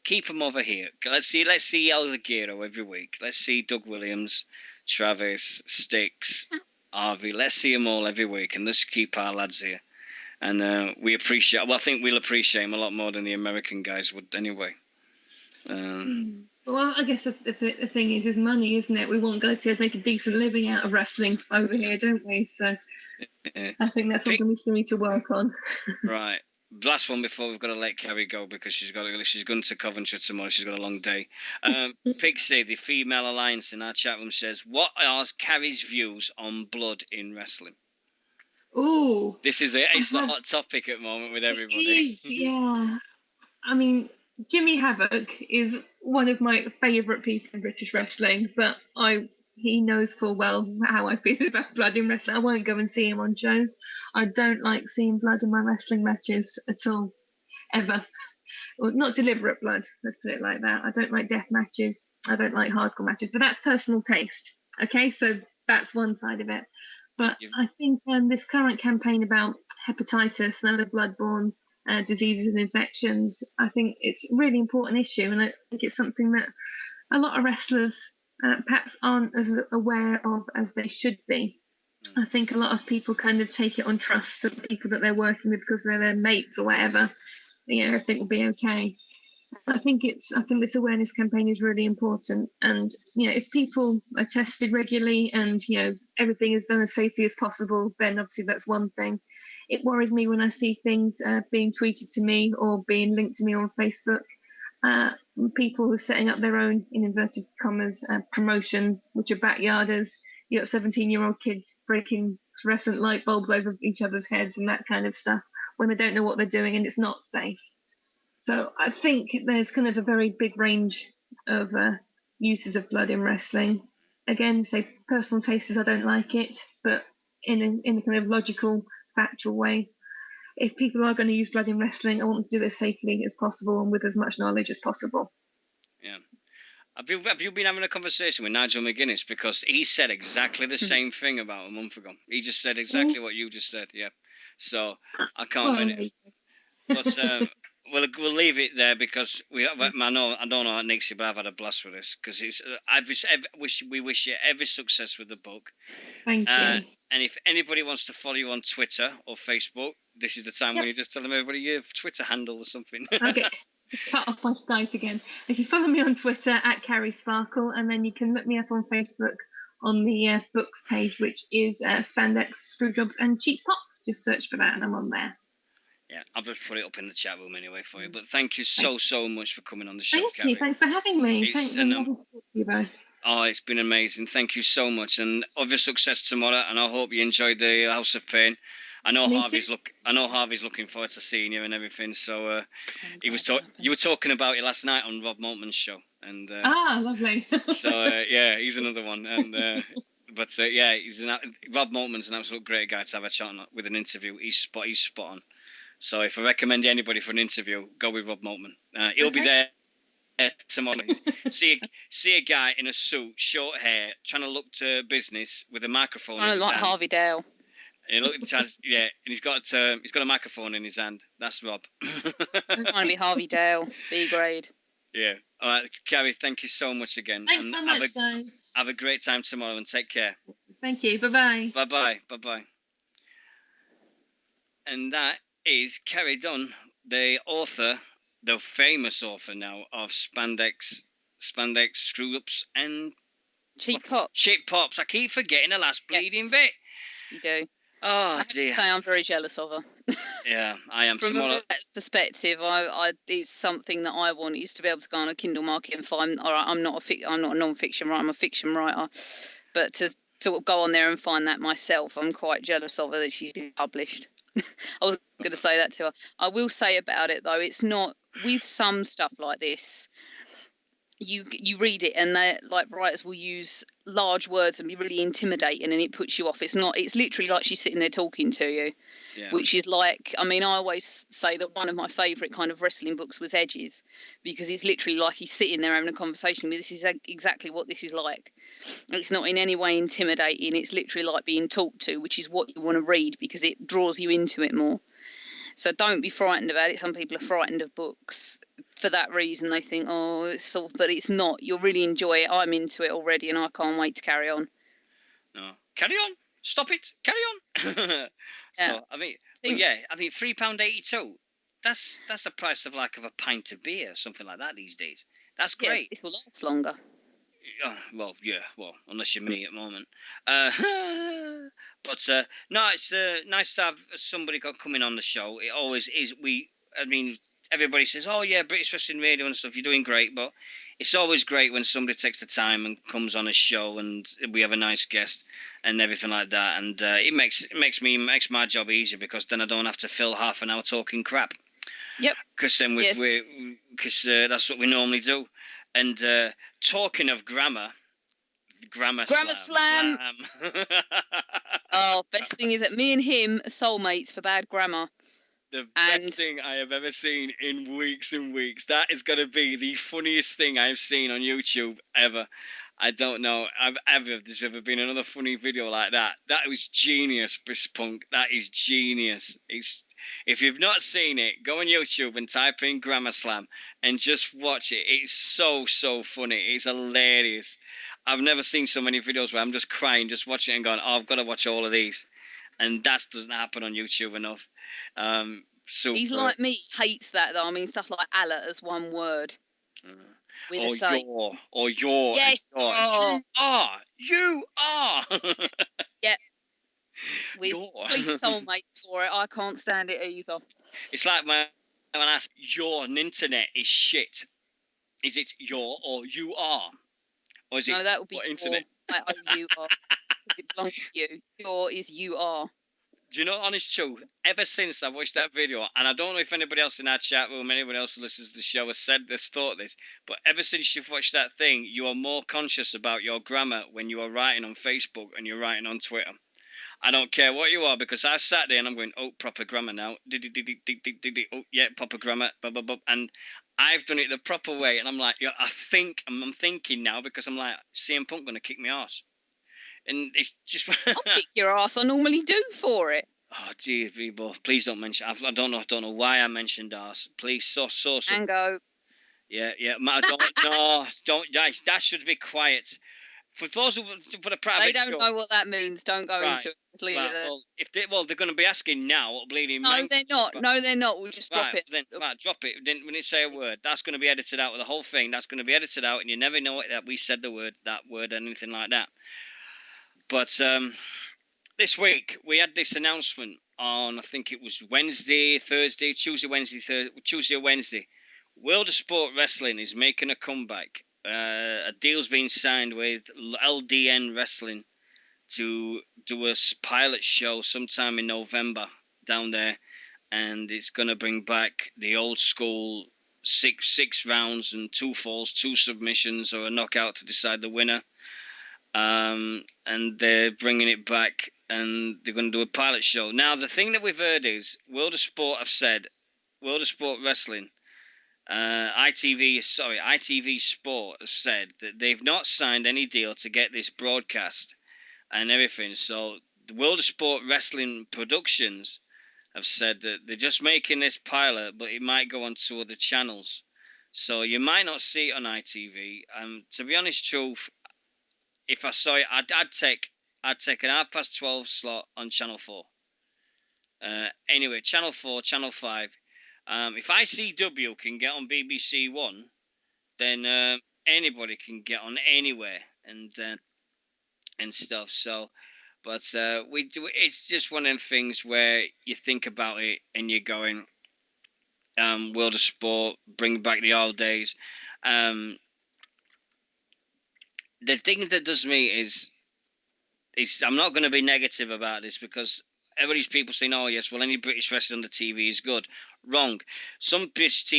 keep him over here. Let's see El Ligero every week. Let's see Doug Williams, Travis, Styx, Harvey. Let's see them all every week, and let's keep our lads here. And we appreciate. Well, I think we'll appreciate him a lot more than the American guys would anyway. Well, I guess the thing is money, isn't it? We want guys to make a decent living out of wrestling over here, don't we? So I think that's something we still need to work on. Right. Last one before we've got to let Carrie go, because she's going to Coventry tomorrow. She's got a long day. Pixie, the female alliance in our chat room, says, "What are Carrie's views on blood in wrestling?" Ooh, it's a hot topic at the moment with everybody. It is, yeah. I mean, Jimmy Havoc is one of my favourite people in British wrestling, but he knows full well how I feel about blood in wrestling. I won't go and see him on shows. I don't like seeing blood in my wrestling matches at all, ever. Well, not deliberate blood, let's put it like that. I don't like death matches. I don't like hardcore matches, but that's personal taste. Okay, so that's one side of it. But I think this current campaign about hepatitis and other bloodborne diseases and infections, I think it's a really important issue, and I think it's something that a lot of wrestlers perhaps aren't as aware of as they should be. I think a lot of people kind of take it on trust that the people that they're working with, because they're their mates or whatever, everything will be okay. I think this awareness campaign is really important. And, if people are tested regularly and, everything is done as safely as possible, then obviously that's one thing. It worries me when I see things being tweeted to me or being linked to me on Facebook. People who are setting up their own, in inverted commas, promotions, which are backyarders. You got 17-year-old kids breaking fluorescent light bulbs over each other's heads and that kind of stuff when they don't know what they're doing and it's not safe. So I think there's kind of a very big range of uses of blood in wrestling. Again, say personal tastes, I don't like it, but in a kind of logical, factual way. If people are going to use blood in wrestling, I want to do it as safely as possible and with as much knowledge as possible. Yeah. Have you been having a conversation with Nigel McGuinness? Because he said exactly the same thing about a month ago. He just said exactly what you just said. Yeah. So I can't. But we'll leave it there because I don't know Nixy, but I've had a blast with this because we wish you every success with the book. Thank you. And if anybody wants to follow you on Twitter or Facebook, this is the time when you just tell them everybody your Twitter handle or something. Okay, just cut off my Skype again. If you follow me on Twitter at Carrie Sparkle, and then you can look me up on Facebook on the books page, which is Spandex, Screwjobs and Cheap Pops. Just search for that and I'm on there. Yeah, I'll just put it up in the chat room anyway for you. But thank you so much for coming on the show, Thank Carrie. you. Thanks for having me. Thanks for talking to you both. Oh, it's been amazing. Thank you so much, and other success tomorrow. And I hope you enjoyed the House of Pain. I know Harvey's looking forward to seeing you and everything. So you were talking about it last night on Rob Moultman's show, and lovely. So yeah, he's another one, and Rob Moultman's an absolute great guy to have a chat with an interview. He's spot on. So if I recommend anybody for an interview, go with Rob Moultman. He'll be there tomorrow. see a guy in a suit, short hair, trying to look to business with a microphone. I don't like hand. Harvey Dale. And and he's got a microphone in his hand. That's Rob. I'm trying to be Harvey Dale, B grade. Yeah. All right, Carrie. Thank you so much again. Thanks so much, guys. Have a great time tomorrow and take care. Thank you. Bye-bye. Bye-bye. And that is Carrie Dunn, the famous author now of Spandex, Screw-Ups, and Cheap Pops. Cheap Pops. I keep forgetting the last bleeding bit. You do. Oh, I have dear. to say I'm very jealous of her. Yeah, I am. From a perspective, it's something that I want is to be able to go on a Kindle market and find. All right, I'm not a non-fiction writer. I'm a fiction writer, but to sort of go on there and find that myself, I'm quite jealous of her that she's been published. I was going to say that to her. I will say about it though, it's not with some stuff like this. You read it and they like writers will use large words and be really intimidating and it puts you off. It's literally like she's sitting there talking to you, which is like, I mean, I always say that one of my favourite kind of wrestling books was Edges because it's literally like he's sitting there having a conversation with. This is exactly what this is like. It's not in any way intimidating. It's literally like being talked to, which is what you want to read because it draws you into it more. So don't be frightened about it. Some people are frightened of books for that reason. They think, oh, it's sort of, but it's not. You'll really enjoy it. I'm into it already, and I can't wait to carry on. No, carry on. Stop it. Carry on. So I think £3.82. That's the price of a pint of beer, something like that these days. That's great. This will last longer. Well, unless you're me at the moment. But no, it's nice to have somebody coming on the show. It always is. Everybody says, oh yeah, British Wrestling Radio and stuff, you're doing great, but it's always great when somebody takes the time and comes on a show and we have a nice guest and everything like that. And it makes my job easier because then I don't have to fill half an hour talking crap. Yep. Because then that's what we normally do. And talking of grammar slam. Oh, best thing is that me and him are soulmates for bad grammar. The best thing I have ever seen in weeks and weeks. That is going to be the funniest thing I've seen on YouTube ever. I don't know if there's ever been another funny video like that. That was genius, Brispunk. That is genius. If you've not seen it, go on YouTube and type in Grammar Slam and just watch it. It's so funny. It's hilarious. I've never seen so many videos where I'm just crying, just watching it and going, oh, I've got to watch all of these. And that doesn't happen on YouTube enough. Super. He's like me, hates that though. I mean, stuff like Allah as one word. With a say. Or your. Yes. You are. Yep. With complete soulmates for it. I can't stand it either. It's like when I ask, your internet is shit. Is it your or you are? Or is it that would be internet? You are. It belongs to you. Your is you are. Do you know, honest truth, ever since I watched that video, and I don't know if anybody else in our chat room, anyone else who listens to the show has said this, thought this, but ever since you've watched that thing, you are more conscious about your grammar when you are writing on Facebook and you're writing on Twitter. I don't care what you are, because I sat there and I'm going, oh, proper grammar now. Oh, yeah, proper grammar. And I've done it the proper way. And I'm like, yeah, I'm thinking now, because I'm like, CM Punk going to kick my ass. And it's just... I'll kick your ass. I normally do for it. Oh, geez, people, please don't mention... I don't know why I mentioned ass. Please, so. And go. Yeah. Don't. That should be quiet. For those who for the private, they don't know what that means. Don't go into it. Just leave it there. Well, they're going to be asking now. Bleeding. No, they're not. No, they're not. We'll just drop it. Then drop it. Then when you say a word, that's going to be edited out with the whole thing. That's going to be edited out, and you never know that we said that word, anything like that. But this week we had this announcement on, I think it was Tuesday or Wednesday. World of Sport Wrestling is making a comeback. A deal's been signed with LDN Wrestling to do a pilot show sometime in November down there, and it's going to bring back the old school six rounds and 2 falls, 2 submissions, or a knockout to decide the winner. And they're bringing it back, and they're going to do a pilot show. Now, the thing that we've heard is World of Sport Wrestling, ITV Sport have said that they've not signed any deal to get this broadcast and everything. So the World of Sport Wrestling Productions have said that they're just making this pilot, but it might go on to other channels. So you might not see it on ITV. To be honest, truth, if I saw it, I'd take an 12:30 slot on Channel 4. Anyway, Channel 4, Channel 5. If ICW can get on BBC One, then anybody can get on anywhere and stuff. So, but it's just one of them things where you think about it and you're going, World of Sport, bring back the old days. The thing that does me is I'm not going to be negative about this, because everybody's people saying, oh yes, well, any British wrestling on the TV is good. Wrong. Some British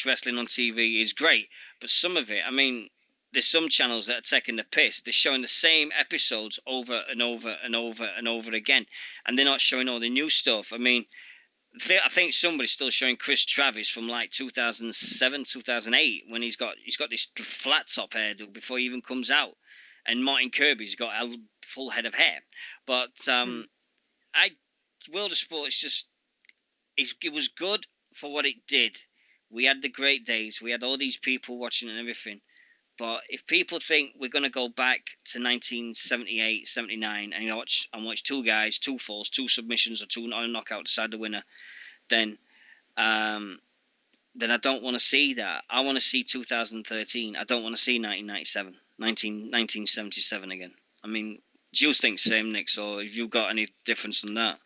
wrestling on TV is great, but some of it, I mean, there's some channels that are taking the piss. They're showing the same episodes over and over and over and over again, and they're not showing all the new stuff. I mean, I think somebody's still showing Chris Travis from like 2007, 2008, when he's got this flat top hairdo before he even comes out, and Martin Kirby's got a full head of hair. But World of Sport is just, it was good for what it did. We had the great days. We had all these people watching and everything. But if people think we're going to go back to 1978, 79 and watch 2 guys, 2 falls, 2 submissions, or 2 knockout decide the winner, then I don't want to see that. I want to see 2013. I don't want to see 1977 again. I mean, do you think the same, Nick? Or have you got any difference on that?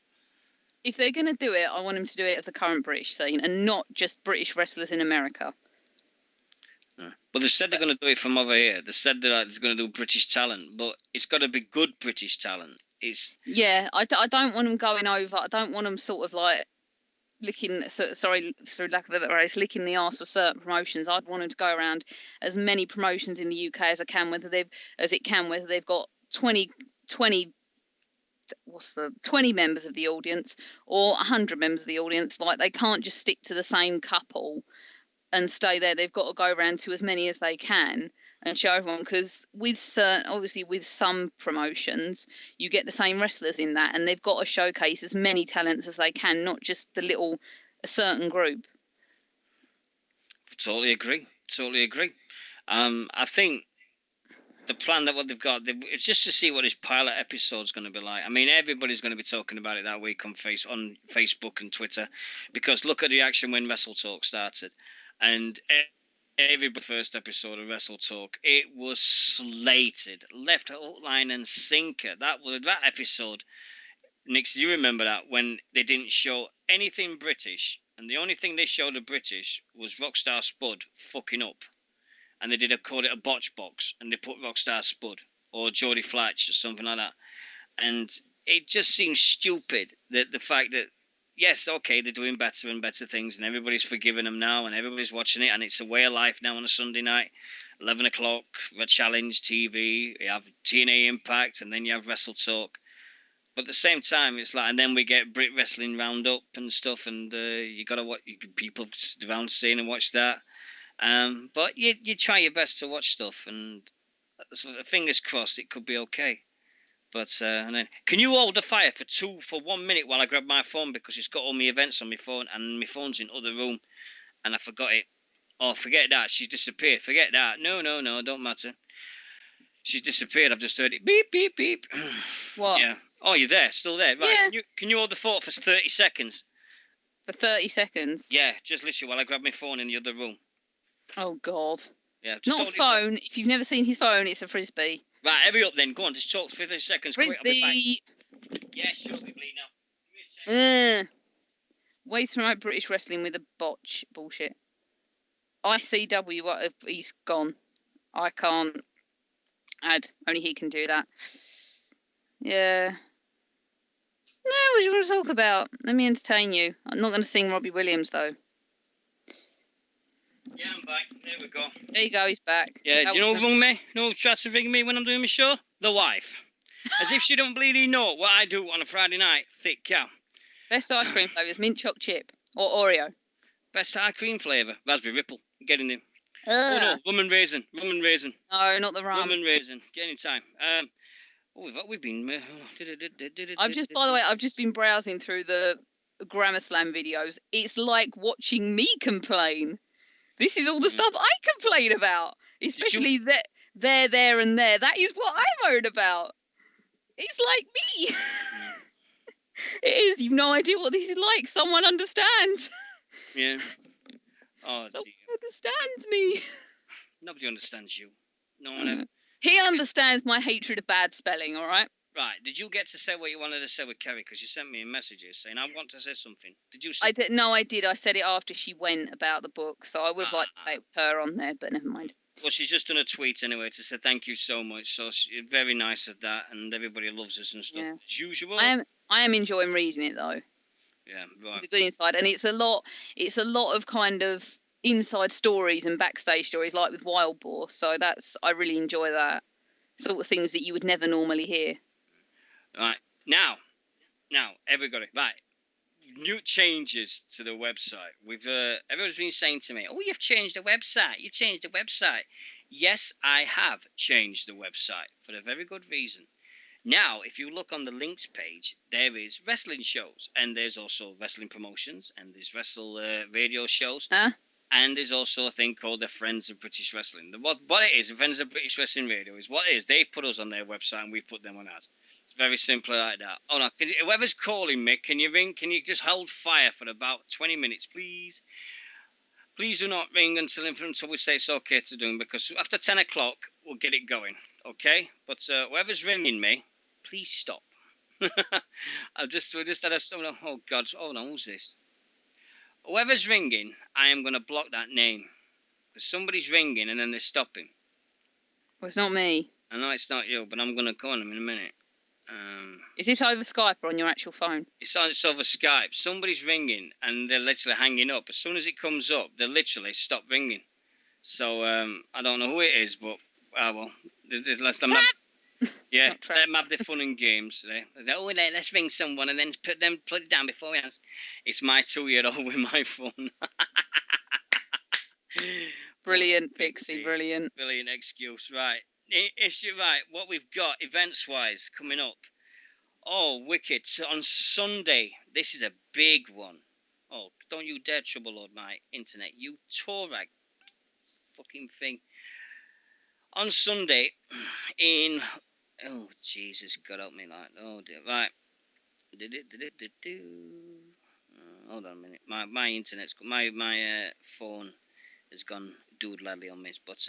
If they're going to do it, I want them to do it of the current British scene and not just British wrestlers in America. Well, they said they're going to do it from over here. They said they're going to do British talent, but it's got to be good British talent. Yeah, I don't want them going over. I don't want them sort of like licking, sorry, through lack of a better phrase, licking the arse of certain promotions. I'd want them to go around as many promotions in the UK as it can, whether they've got 20 members of the audience or 100 members of the audience. Like, they can't just stick to the same couple and stay there. They've got to go around to as many as they can and show everyone, because with some promotions you get the same wrestlers in that, and they've got to showcase as many talents as they can, not just a certain group. Totally agree. I think the plan that what they've got, it's just to see what this pilot episode's going to be like. I mean, everybody's going to be talking about it that week on Facebook and Twitter, because look at the action when Wrestle Talk started, and every first episode of Wrestle Talk, it was slated, left hook, line and sinker. That episode, Nick, do you remember that when they didn't show anything British, and the only thing they showed of British was Rockstar Spud fucking up. And they called it a botch box, and they put Rockstar Spud or Geordie Flatch or something like that. And it just seems stupid that the fact that, yes, okay, they're doing better and better things, and everybody's forgiving them now, and everybody's watching it, and it's a way of life now on a Sunday night, 11 o'clock, Red Challenge TV, you have TNA Impact, and then you have Wrestle Talk. But at the same time, it's like, and then we get Brit Wrestling Roundup and stuff, and you got to watch, people around seeing and watch that. But you try your best to watch stuff, and fingers crossed it could be okay. But and then, can you hold the fire for 1 minute while I grab my phone, because it's got all my events on my phone, and my phone's in the other room, and I forgot it. Oh, forget that, she's disappeared. Forget that. No, don't matter. She's disappeared. I've just heard it. Beep, beep, beep. What? Yeah. Oh, you're there, still there. Right. Yeah. Can you hold the fort for 30 seconds? For 30 seconds? Yeah, just literally while I grab my phone in the other room. Oh, God. Yeah, not a phone. If you've never seen his phone, it's a Frisbee. Right, hurry up then. Go on, just talk for 30 seconds. Frisbee! Yeah, sure, we bleed now. Ways to promote British wrestling with a botch. Bullshit. ICW, what? He's gone. I can't add. Only he can do that. Yeah. No, what do you want to talk about? Let me entertain you. I'm not going to sing Robbie Williams, though. Yeah, I'm back. There we go. There you go, he's back. Yeah, do you know who rung me? You know who tried to ring me when I'm doing my show? The wife. As if she don't bleeding know what I do on a Friday night. Thick cow. Best ice cream flavours, mint choc chip or Oreo. Best ice cream flavour, raspberry ripple. Get in there. Oh no, rum and raisin. No, not the rum. Rum and raisin. Get in time. We've been. I've just been browsing through the Grammar Slam videos. It's like watching me complain. This is all the stuff I complain about, especially there, and there. That is what I moan about. It's like me. It is. You've no idea what this is like. Someone understands. Yeah. Oh, someone understands me. Nobody understands you. No one ever. He understands my hatred of bad spelling, all right? Right. Did you get to say what you wanted to say with Kerry? Because you sent me messages saying, I want to say something. Did you say? I did. I said it after she went about the book, so I would have liked to say it with her on there, but never mind. Well, she's just done a tweet anyway to say thank you so much. So very nice of that, and everybody loves us and stuff, as usual. I am enjoying reading it, though. Yeah, right. It's a good insight, and it's a lot of kind of inside stories and backstage stories, like with Wild Boar. So I really enjoy that sort of things that you would never normally hear. Right, now, everybody, right, new changes to the website. Everyone's been saying to me, oh, you've changed the website. Yes, I have changed the website for a very good reason. Now, if you look on the links page, there is wrestling shows, and there's also wrestling promotions, and there's radio shows, and there's also a thing called the Friends of British Wrestling. What it is, the Friends of British Wrestling Radio is what it is. They put us on their website, and we put them on ours. It's very simple like that. Oh no, whoever's calling me, can you ring? Can you just hold fire for about 20 minutes, please? Please do not ring until we say it's okay to do, because after 10 o'clock, we'll get it going, okay? But whoever's ringing me, please stop. We just had a... Oh, God. Oh, no, who's this? Whoever's ringing, I am going to block that name. Because somebody's ringing and then they're stopping. Well, it's not me. I know it's not you, but I'm going to call them in a minute. Is this over Skype or on your actual phone? It's over Skype. Somebody's ringing and they're literally hanging up. As soon as it comes up, they literally stop ringing. So I don't know who it is, but well, let them let them have their fun and games. Oh, let's ring someone and then put it down before we answer. It's my 2-year-old with my phone. Brilliant, Pixie. Brilliant excuse, right? Issue, right, what we've got events-wise coming up. Oh, wicked. On Sunday, this is a big one. Oh, don't you dare trouble my internet, you Torag fucking thing. on Sunday in... Oh, Jesus, God help me. Like, oh, dear. Right. Hold on a minute. My internet's... My phone has gone doodladly on me. But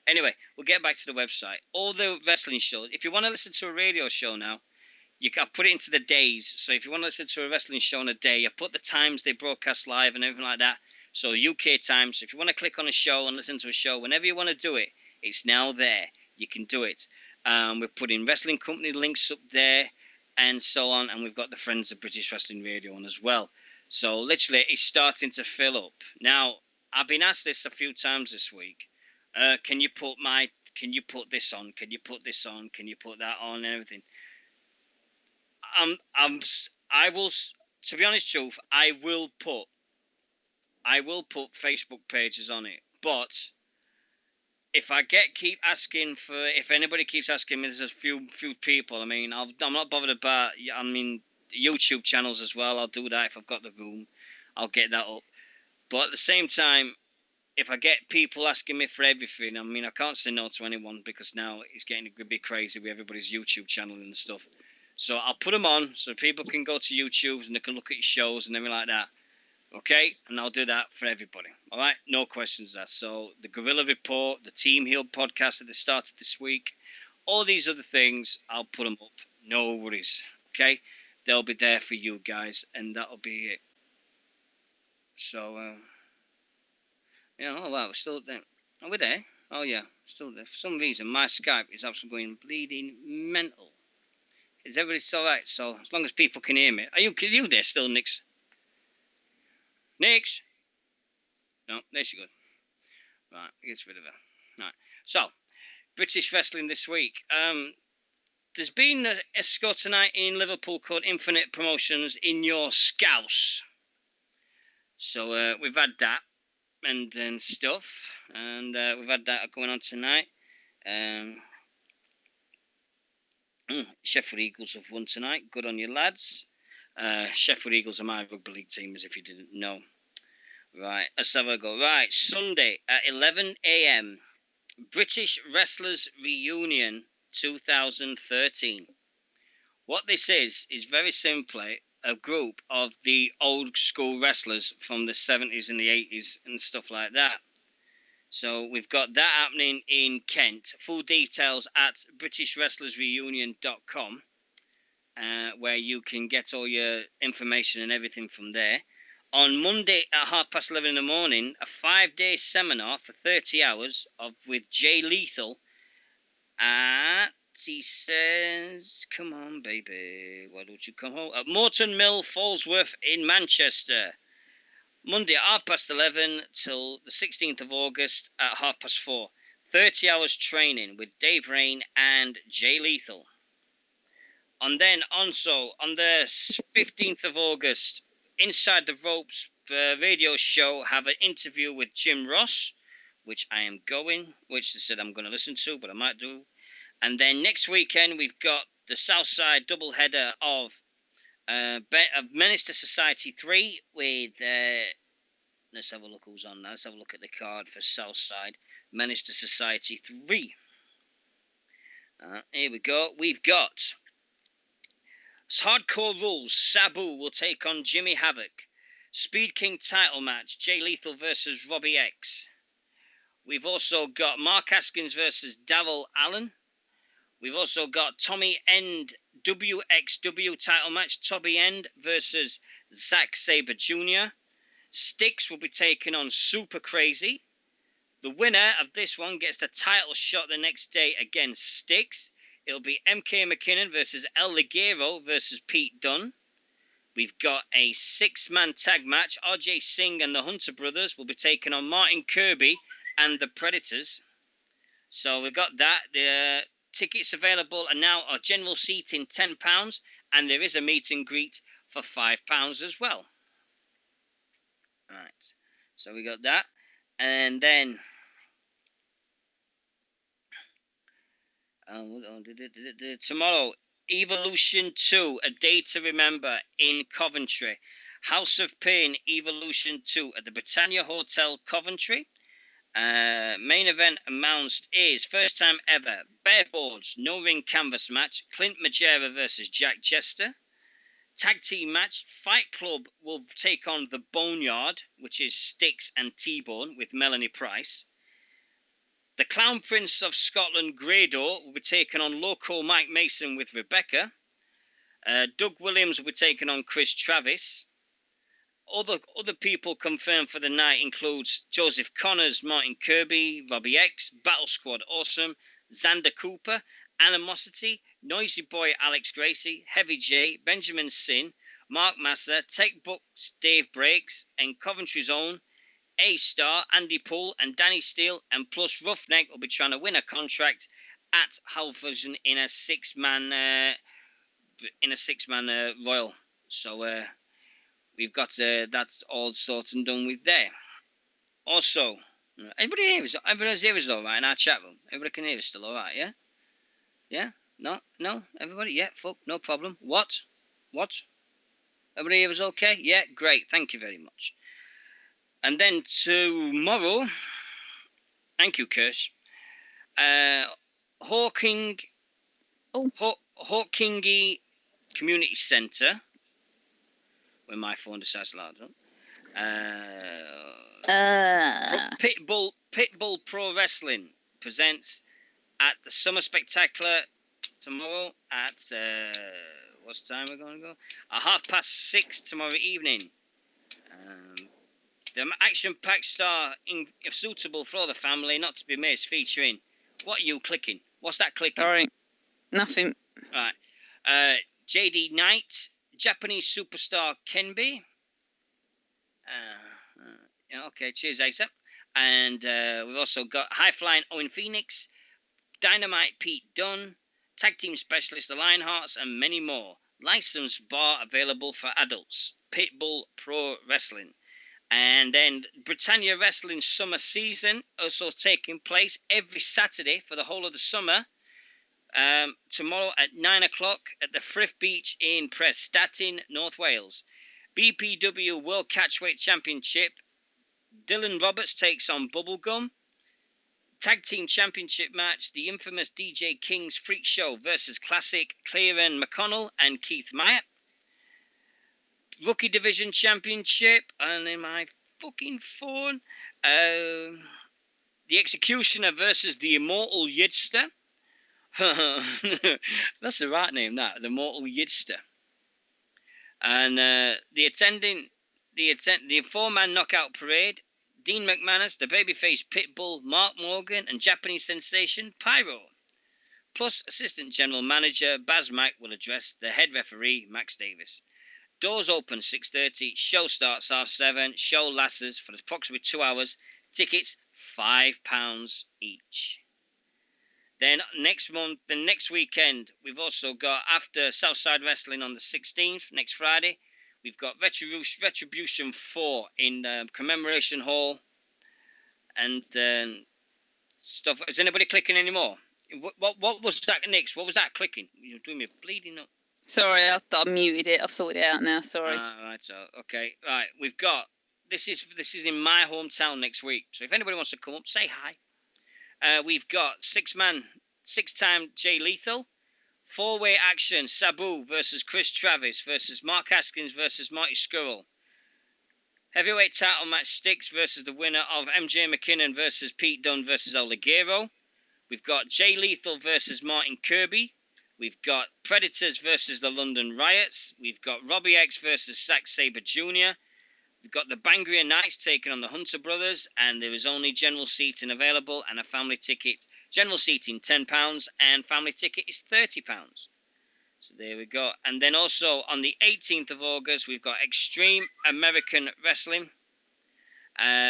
anyway, we'll get back to the website. All the wrestling shows. If you want to listen to a radio show now, you can put it into the days. So if you want to listen to a wrestling show on a day, you put the times they broadcast live and everything like that. So UK time. So if you want to click on a show and listen to a show, whenever you want to do it, it's now there. You can do it. We're putting wrestling company links up there and so on. And we've got the Friends of British Wrestling Radio on as well. So literally, it's starting to fill up. Now, I've been asked this a few times this week. Can you put this on? Can you put this on? Can you put that on and everything? I will, to be honest, truth, I will put Facebook pages on it. But if anybody keeps asking me, there's a few people. I mean, I'm not bothered about. I mean, YouTube channels as well. I'll do that if I've got the room. I'll get that up. But at the same time, if I get people asking me for everything, I mean, I can't say no to anyone because now it's getting a bit crazy with everybody's YouTube channel and stuff. So I'll put them on so people can go to YouTube and they can look at your shows and everything like that. Okay? And I'll do that for everybody. All right? No questions asked. So the Gorilla Report, the Team Heal podcast that they started this week, all these other things, I'll put them up. No worries. Okay? They'll be there for you guys and that'll be it. So, oh wow, we're still there. Are we there? Oh yeah, still there. For some reason, my Skype is absolutely going bleeding mental. Is everybody still right? So as long as people can hear me, are you there still, Nix? Nix? No, there she goes. Right, gets rid of her. Right. So, British wrestling this week. There's been a score tonight in Liverpool called Infinite Promotions in Your Scouse. So we've had that. And stuff, and we've had that going on tonight. Sheffield Eagles have won tonight. Good on you, lads. Sheffield Eagles are my rugby league team, as if you didn't know. Right, let's have a go. Right, Sunday at 11 a.m. British Wrestlers Reunion 2013. What this is very simply a group of the old school wrestlers from the 70s and the 80s and stuff like that. So we've got that happening in Kent. Full details at britishwrestlersreunion.com, where you can get all your information and everything from there. On Monday at 11:30 in the morning, a 5-day seminar for 30 hours with Jay Lethal at... He says, come on, baby, why don't you come home? At Morton Mill, Falsworth in Manchester. Monday at 11:30 till the 16th of August at 4:30. 30 hours training with Dave Rain and Jay Lethal. And then also on the 15th of August, Inside the Ropes radio show have an interview with Jim Ross, which I am going, which they said I'm going to listen to, but I might do. And then next weekend, we've got the Southside doubleheader of Menace to Society 3 with... let's have a look who's on now. Let's have a look at the card for Southside. Menace to Society 3. Here we go. We've got... Hardcore Rules. Sabu will take on Jimmy Havoc. Speed King title match. Jay Lethal versus Robbie X. We've also got Mark Haskins versus Darrell Allen. We've also got Tommy End WXW title match. Tommy End versus Zack Sabre Jr. Styx will be taking on Super Crazy. The winner of this one gets the title shot the next day against Styx. It'll be MK McKinnon versus El Ligero versus Pete Dunne. We've got a 6-man tag match. RJ Singh and the Hunter Brothers will be taking on Martin Kirby and the Predators. So we've got that. The tickets available are now general seating £10, and there is a meet and greet for £5 as well. Alright, so we got that. And then tomorrow, Evolution 2, A Day to Remember in Coventry. House of Pain Evolution 2 at the Britannia Hotel, Coventry. Main event announced is first time ever bare boards, no ring canvas match. Clint Majera versus Jack Jester. Tag team match. Fight Club will take on the Boneyard, which is Styx and T-Bone with Melanie Price. The Clown Prince of Scotland, Grado, will be taking on Loco Mike Mason with Rebecca. Doug Williams will be taking on Chris Travis. Other people confirmed for the night includes Joseph Connors, Martin Kirby, Robbie X, Battle Squad Awesome, Xander Cooper, Animosity, Noisy Boy Alex Gracie, Heavy J, Benjamin Sin, Mark Massa, Tech Books Dave Breaks, and Coventry's own A-Star, Andy Poole, and Danny Steele, and plus Roughneck will be trying to win a contract at Halverson in a six-man royal. So we've got that's all sorted and done with there. Also, everybody's here is all right in our chat room. Everybody can hear us still all right, yeah? Yeah? No? Everybody? Yeah, fuck, no problem. What? Everybody here is okay? Yeah, great. Thank you very much. And then tomorrow, thank you, Kirsch. Hawkingy Community Centre, where my phone decides to load up. Pitbull Pro Wrestling presents at the Summer Spectacular tomorrow at what time we're going to go? At 6:30 tomorrow evening. The action-packed star suitable for all the family, not to be missed, featuring. What are you clicking? What's that clicking? Sorry, nothing. All right. JD Knight, Japanese superstar Kenby. Okay, cheers, Asa. And we've also got High Flying Owen Phoenix, Dynamite Pete Dunne, Tag Team Specialist the Lionhearts, and many more. Licensed bar available for adults. Pitbull Pro Wrestling. And then Britannia Wrestling Summer Season also taking place every Saturday for the whole of the summer. Tomorrow at 9 o'clock at the Frith Beach in Prestatyn, North Wales. BPW World Catchweight Championship. Dylan Roberts takes on Bubblegum. Tag Team Championship match. The infamous DJ King's Freak Show versus Classic Clearan McConnell and Keith Myatt. Rookie Division Championship. And in my fucking phone. The Executioner versus the Immortal Yidster. That's the right name, that. The Immortal Yidster. And the four-man knockout parade. Dean McManus, the babyface Pitbull, Mark Morgan, and Japanese sensation Pyro. Plus, assistant general manager Baz Mack will address the head referee Max Davis. Doors open 6:30. Show starts 7:30. Show lasts for approximately 2 hours. Tickets £5 each. Then next weekend, we've also got, after Southside Wrestling on the 16th, next Friday, we've got Retribution 4 in Commemoration Hall and stuff. Is anybody clicking anymore? What was that, Nix? What was that clicking? You're doing me bleeding up. Sorry, I muted it. I've sorted it out now. Sorry. Right, so okay, right. We've got this is in my hometown next week. So if anybody wants to come up, say hi. We've got six-time Jay Lethal, four-way action Sabu versus Chris Travis versus Mark Haskins versus Marty Scurll. Heavyweight title match Styx versus the winner of MJ McKinnon versus Pete Dunne versus El Ligero. We've got Jay Lethal versus Martin Kirby. We've got Predators versus the London Riots. We've got Robbie X versus Zack Sabre Jr. We've got the Bangria Knights taking on the Hunter Brothers, and there is only general seating available and a family ticket. General seating £10 and family ticket is £30. So there we go. And then also on the 18th of August, we've got Extreme American Wrestling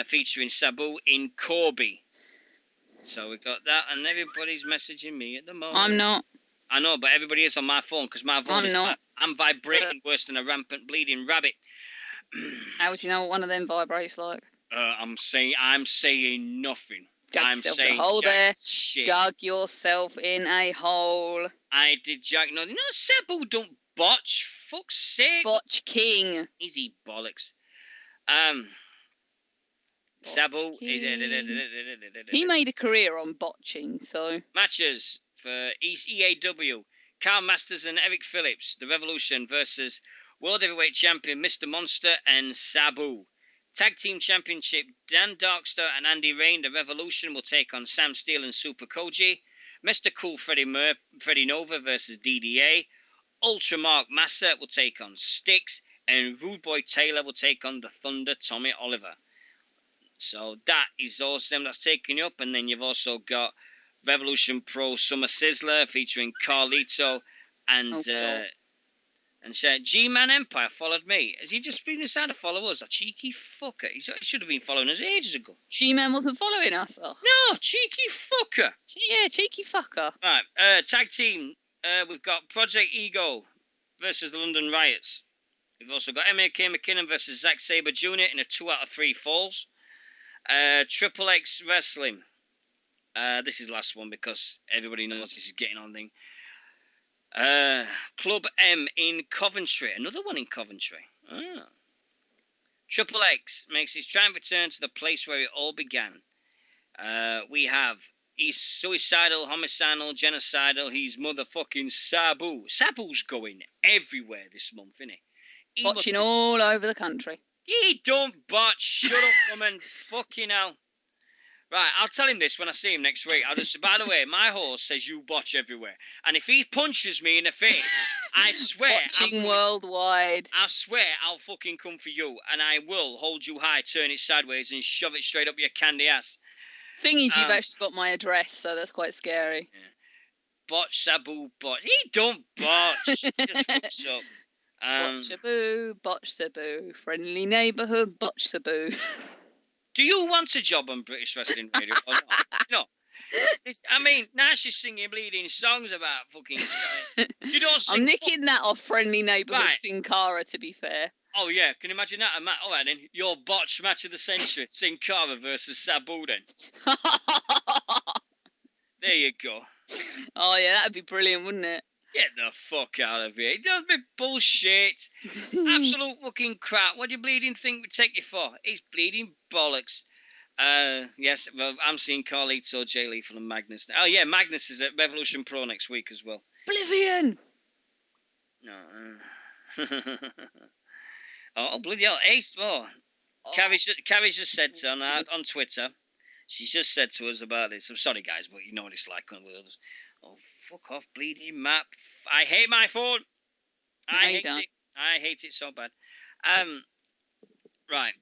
featuring Sabu in Corby. So we got that, and everybody's messaging me at the moment. I'm not. I know, but everybody is on my phone because my phone. I'm not. I'm vibrating worse than a rampant bleeding rabbit. How would you know what one of them vibrates like? I'm saying nothing. Dug yourself in a hole there. Shit. Dug yourself in a hole. I did jack. No, Sabu don't botch. Fuck's sake. Botch King. Easy bollocks. Sabu. He made a career on botching, so. Matches for EAW. Carl Masters and Eric Phillips. The Revolution versus World Heavyweight Champion Mr. Monster and Sabu. Tag Team Championship, Dan Darkstar and Andy Rain. The Revolution will take on Sam Steele and Super Koji. Mr. Cool Freddie Nova versus DDA. Ultra Mark Massa will take on Styx. And Rude Boy Taylor will take on the Thunder Tommy Oliver. So that is also them that's taking you up. And then you've also got Revolution Pro Summer Sizzler featuring Carlito and G-Man Empire followed me. Has he just been decided to follow us? That cheeky fucker. He should have been following us ages ago. G-Man wasn't following us. Oh. No, cheeky fucker. Yeah, cheeky fucker. Right, tag team. We've got Project Ego versus the London Riots. We've also got M.A.K. McKinnon versus Zack Sabre Jr. in a 2 out of 3 falls. Triple X Wrestling. This is the last one because everybody knows this is getting on thing. Club M in Coventry. Another one in Coventry. Triple X makes his triumphant return to the place where it all began. We have he's suicidal, homicidal, genocidal. He's motherfucking Sabu. Sabu's going everywhere this month, isn't he? Watching all over the country. He don't botch. Shut up, woman. Fucking hell. Right, I'll tell him this when I see him next week. I'll just, by the way, my horse says you botch everywhere. And if he punches me in the face, I swear. Botching worldwide. I swear I'll fucking come for you. And I will hold you high, turn it sideways, and shove it straight up your candy ass. Thing is, you've actually got my address, so that's quite scary. Yeah. Botch, Sabu, botch. He don't botch. Just fucks up. Botch Sabu, botch Sabu. Friendly neighbourhood, botch Sabu. Do you want a job on British Wrestling Radio or not? No. I mean, now she's singing bleeding songs about fucking stuff. You don't sing. I'm nicking that off Friendly Neighbourhood Right. Sin Cara, to be fair. Oh, yeah. Can you imagine that? All right, then. Your botch match of the century. Sin Cara versus Sabu, then. There you go. Oh, yeah, that'd be brilliant, wouldn't it? Get the fuck out of here. Don't be bullshit. Absolute fucking crap. What do you bleeding think we take you for? It's bleeding bollocks. Yes, well, I'm seeing Carlito, Jay Lethal and Magnus. Oh, yeah, Magnus is at Revolution Pro next week as well. Oblivion! No. Oh, bloody hell. Ace, Carrie just said on Twitter, she's just said to us about this. I'm sorry, guys, but you know what it's like with others. Oh, fuck off, bleeding map. I hate my phone. I hate it so bad. Right.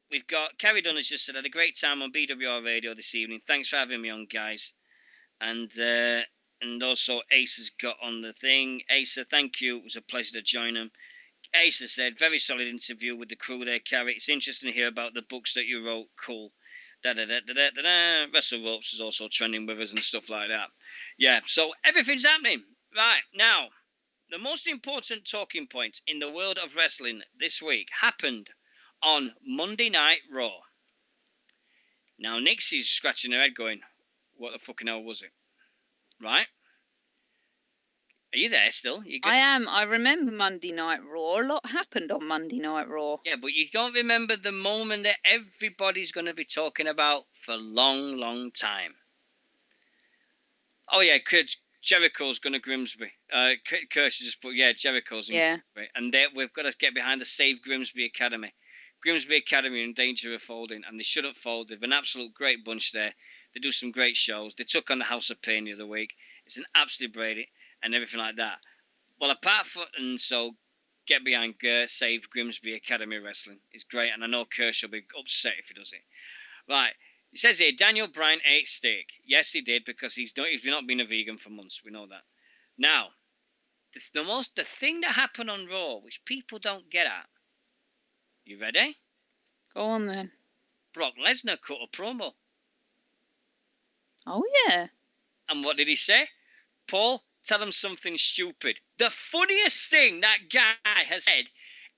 We've got Carrie Dunn has just said, had a great time on BWR Radio this evening. Thanks for having me on, guys. And also Ace has got on the thing. Asa, thank you. It was a pleasure to join him. Asa said, very solid interview with the crew there, Carrie. It's interesting to hear about the books that you wrote. Cool. Wrestle Ropes is also trending with us and stuff like that. Yeah, so everything's happening. Right, now, the most important talking point in the world of wrestling this week happened on Monday Night Raw. Now, Nixie's scratching her head going, what the fucking hell was it? Right? Are you there still? I am. I remember Monday Night Raw. A lot happened on Monday Night Raw. Yeah, but you don't remember the moment that everybody's going to be talking about for a long, long time. Oh, yeah, Jericho's going to Grimsby. Kirsch just put, Jericho's in Grimsby. And we've got to get behind the Save Grimsby Academy. Grimsby Academy are in danger of folding, and they shouldn't fold. They've an absolute great bunch there. They do some great shows. They took on the House of Pain the other week. It's an absolute brainy and everything like that. Well, apart from, and so get behind Save Grimsby Academy Wrestling. It's great, and I know Kirsch will be upset if he does it. Right. It says here, Daniel Bryan ate steak. Yes, he did, because he's not been a vegan for months. We know that. Now, the thing that happened on Raw, which people don't get at. You ready? Go on then. Brock Lesnar cut a promo. Oh, yeah. And what did he say? Paul, tell him something stupid. The funniest thing that guy has said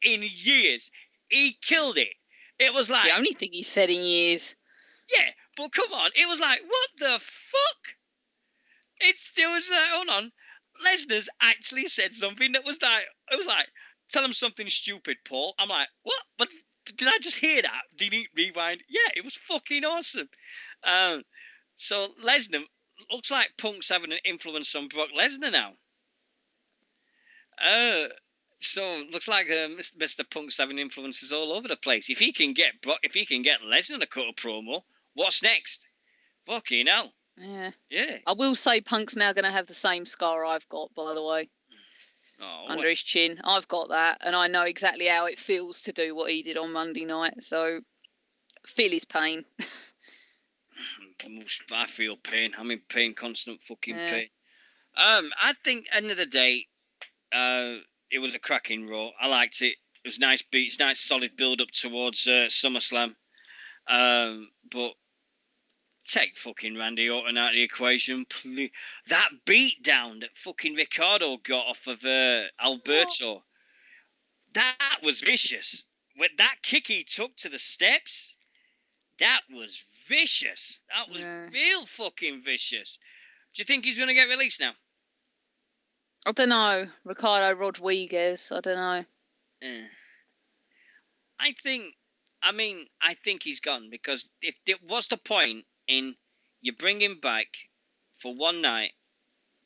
in years. He killed it. It was like... The only thing he said in years. Yeah, but come on. It was like, what the fuck? It was like, hold on. Lesnar's actually said something that was like... It was like, tell him something stupid, Paul. I'm like, what? But Did I just hear that? Delete, rewind. Yeah, it was fucking awesome. So Lesnar looks like Punk's having an influence on Brock Lesnar now. So looks like Mr. Punk's having influences all over the place. If he can get Lesnar to cut a promo, what's next? Fucking hell. Yeah. Yeah. I will say Punk's now going to have the same scar I've got, by the way. Under his chin. I've got that, and I know exactly how it feels to do what he did on Monday night, so feel his pain. I feel pain. I'm in pain, constant fucking pain. I think, end of the day, it was a cracking Raw. I liked it. It was nice beats, nice solid build up towards SummerSlam. But take fucking Randy Orton out of the equation, please. That beatdown that fucking Ricardo got off of Alberto, that was vicious. With that kick he took to the steps, that was vicious. That was real fucking vicious. Do you think he's going to get released now? I don't know. Ricardo Rodriguez, I don't know. I think he's gone, because if it was the point in you bring him back for one night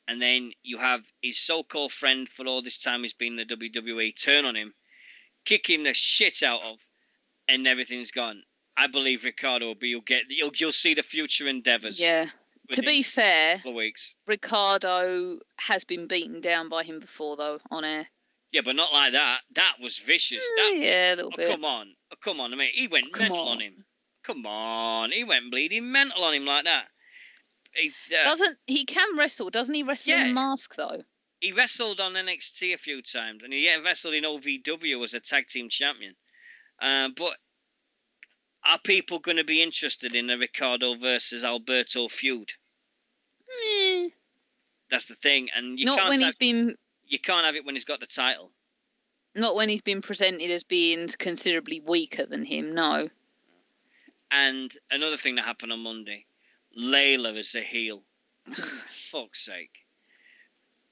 and then you have his so-called friend for all this time he's been in the WWE turn on him, kick him the shit out of, and everything's gone. I believe Ricardo will be. You'll see the future endeavours. Yeah. To be fair, weeks. Ricardo has been beaten down by him before, though, on air. Yeah, but not like that. That was vicious. A little bit. Come on. I mean, he went mental on him. Come on, he went bleeding mental on him like that. He can wrestle? Doesn't he wrestle in mask though? He wrestled on NXT a few times, and he wrestled in OVW as a tag team champion. But are people going to be interested in the Ricardo versus Alberto feud? That's the thing, and you can't have it when he's got the title. Not when he's been presented as being considerably weaker than him. No. And another thing that happened on Monday, Layla is a heel. Fuck's sake.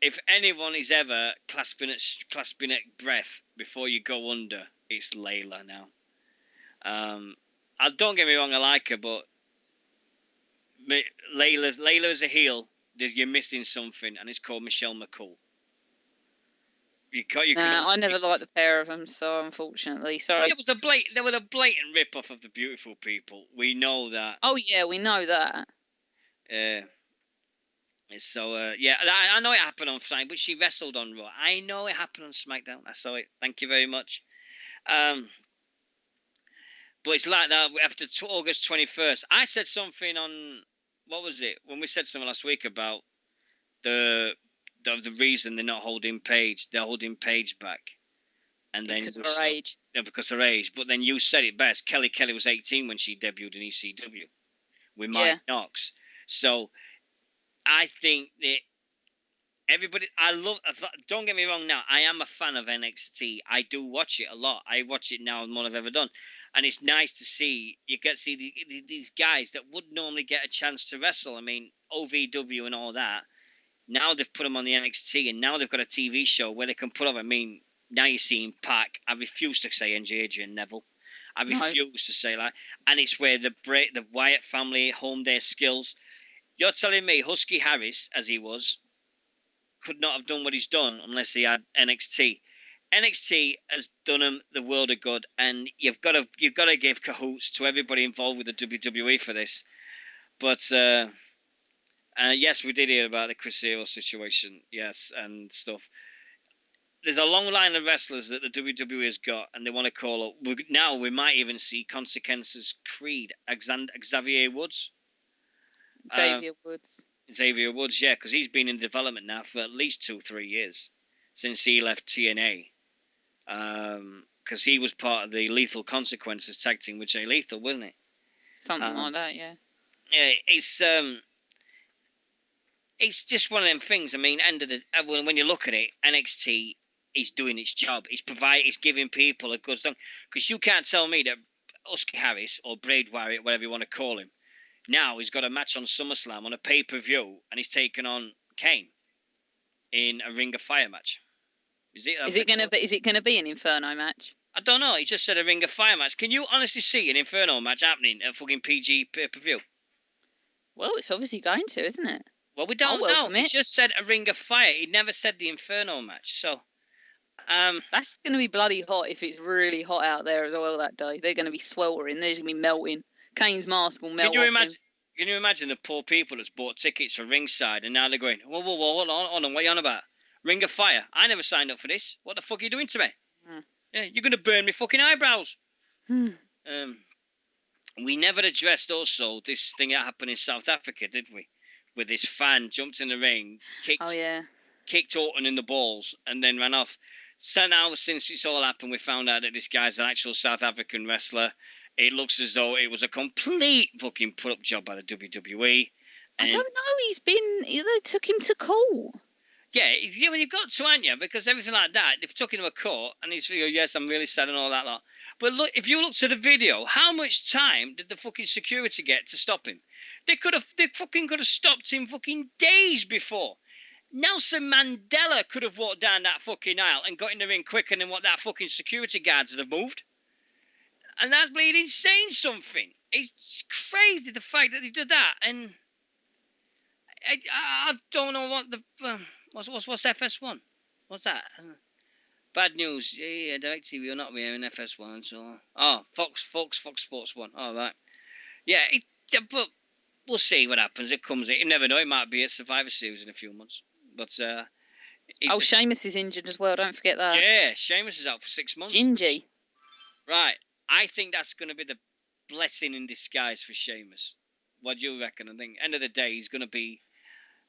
If anyone is ever clasping at breath before you go under, it's Layla now. Don't get me wrong, I like her, but Layla is a heel. You're missing something, and it's called Michelle McCool. I never liked the pair of them, so unfortunately, sorry. There was a blatant rip-off of the Beautiful People. We know that. Oh yeah, we know that. So I know it happened on Friday, but she wrestled on Raw. I know it happened on SmackDown. I saw it. Thank you very much. But it's like that after August 21st. I said something on, what was it? When we said something last week about the reason they're not holding Paige. They're holding Paige back. And then because of her age. Yeah, because of her age. But then you said it best. Kelly was 18 when she debuted in ECW with Mike Knox. So I think that everybody, don't get me wrong now, I am a fan of NXT. I do watch it a lot. I watch it now more than I've ever done. And it's nice to see, you get to see these guys that would normally get a chance to wrestle. I mean, OVW and all that. Now they've put them on the NXT, and now they've got a TV show where they can put them. I mean, now you're seeing Pac. I refuse to say NJJ and Neville. I refuse to say that. And it's where the Wyatt family honed their skills. You're telling me Husky Harris, as he was, could not have done what he's done unless he had NXT. NXT has done him the world of good, and you've got to give cahoots to everybody involved with the WWE for this. But yes, we did hear about the Chris Hero situation, yes, and stuff. There's a long line of wrestlers that the WWE has got, and they want to call up. Now we might even see Consequences Creed, Xavier Woods. Xavier Woods, yeah, because he's been in development now for at least 2-3 years since he left TNA. Because he was part of the Lethal Consequences tag team with Jay Lethal, wasn't he? Something like that, yeah. Yeah, it's just one of them things. I mean, when you look at it, NXT is doing its job. It's giving people a good thing. Because you can't tell me that Husky Harris or Braid Warrior, whatever you want to call him, now he's got a match on SummerSlam on a pay-per-view, and he's taken on Kane in a Ring of Fire match. Is it going to be an Inferno match? I don't know. He just said a Ring of Fire match. Can you honestly see an Inferno match happening at fucking PG pay-per-view? Well, it's obviously going to, isn't it? Well, we don't know. He's just said a Ring of Fire. He never said the Inferno match. So, that's going to be bloody hot if it's really hot out there as well that day. They're going to be sweltering. They're going to be melting. Kane's mask will melt. Can you imagine the poor people that's bought tickets for ringside and now they're going, whoa, hold on, what are you on about? Ring of Fire. I never signed up for this. What the fuck are you doing to me? Yeah, you're going to burn me fucking eyebrows. We never addressed also this thing that happened in South Africa, did we? Where this fan jumped in the ring, kicked Orton in the balls, and then ran off. So now, since it's all happened, we found out that this guy's an actual South African wrestler. It looks as though it was a complete fucking put-up job by the WWE. I don't know. They took him to court. Yeah, well, you've got to, haven't you? Because everything like that, they've took him to a court, and he's yes, I'm really sad and all that lot. But look, if you look to the video, how much time did the fucking security get to stop him? They could have stopped him fucking days before. Nelson Mandela could have walked down that fucking aisle and got in the ring quicker than what that fucking security guards would have moved. And that's bleeding saying something. It's crazy the fact that he did that. And I don't know what the what's FS1? What's that? Bad news. Yeah, DirecTV will not be airing FS1 until Fox Sports 1. All right. Yeah, but we'll see what happens. It comes. You never know. It might be a Survivor Series in a few months. But Sheamus is injured as well. Don't forget that. Yeah, Sheamus is out for 6 months. Gingy. Right. I think that's going to be the blessing in disguise for Sheamus. What do you reckon? I think end of the day he's going to be.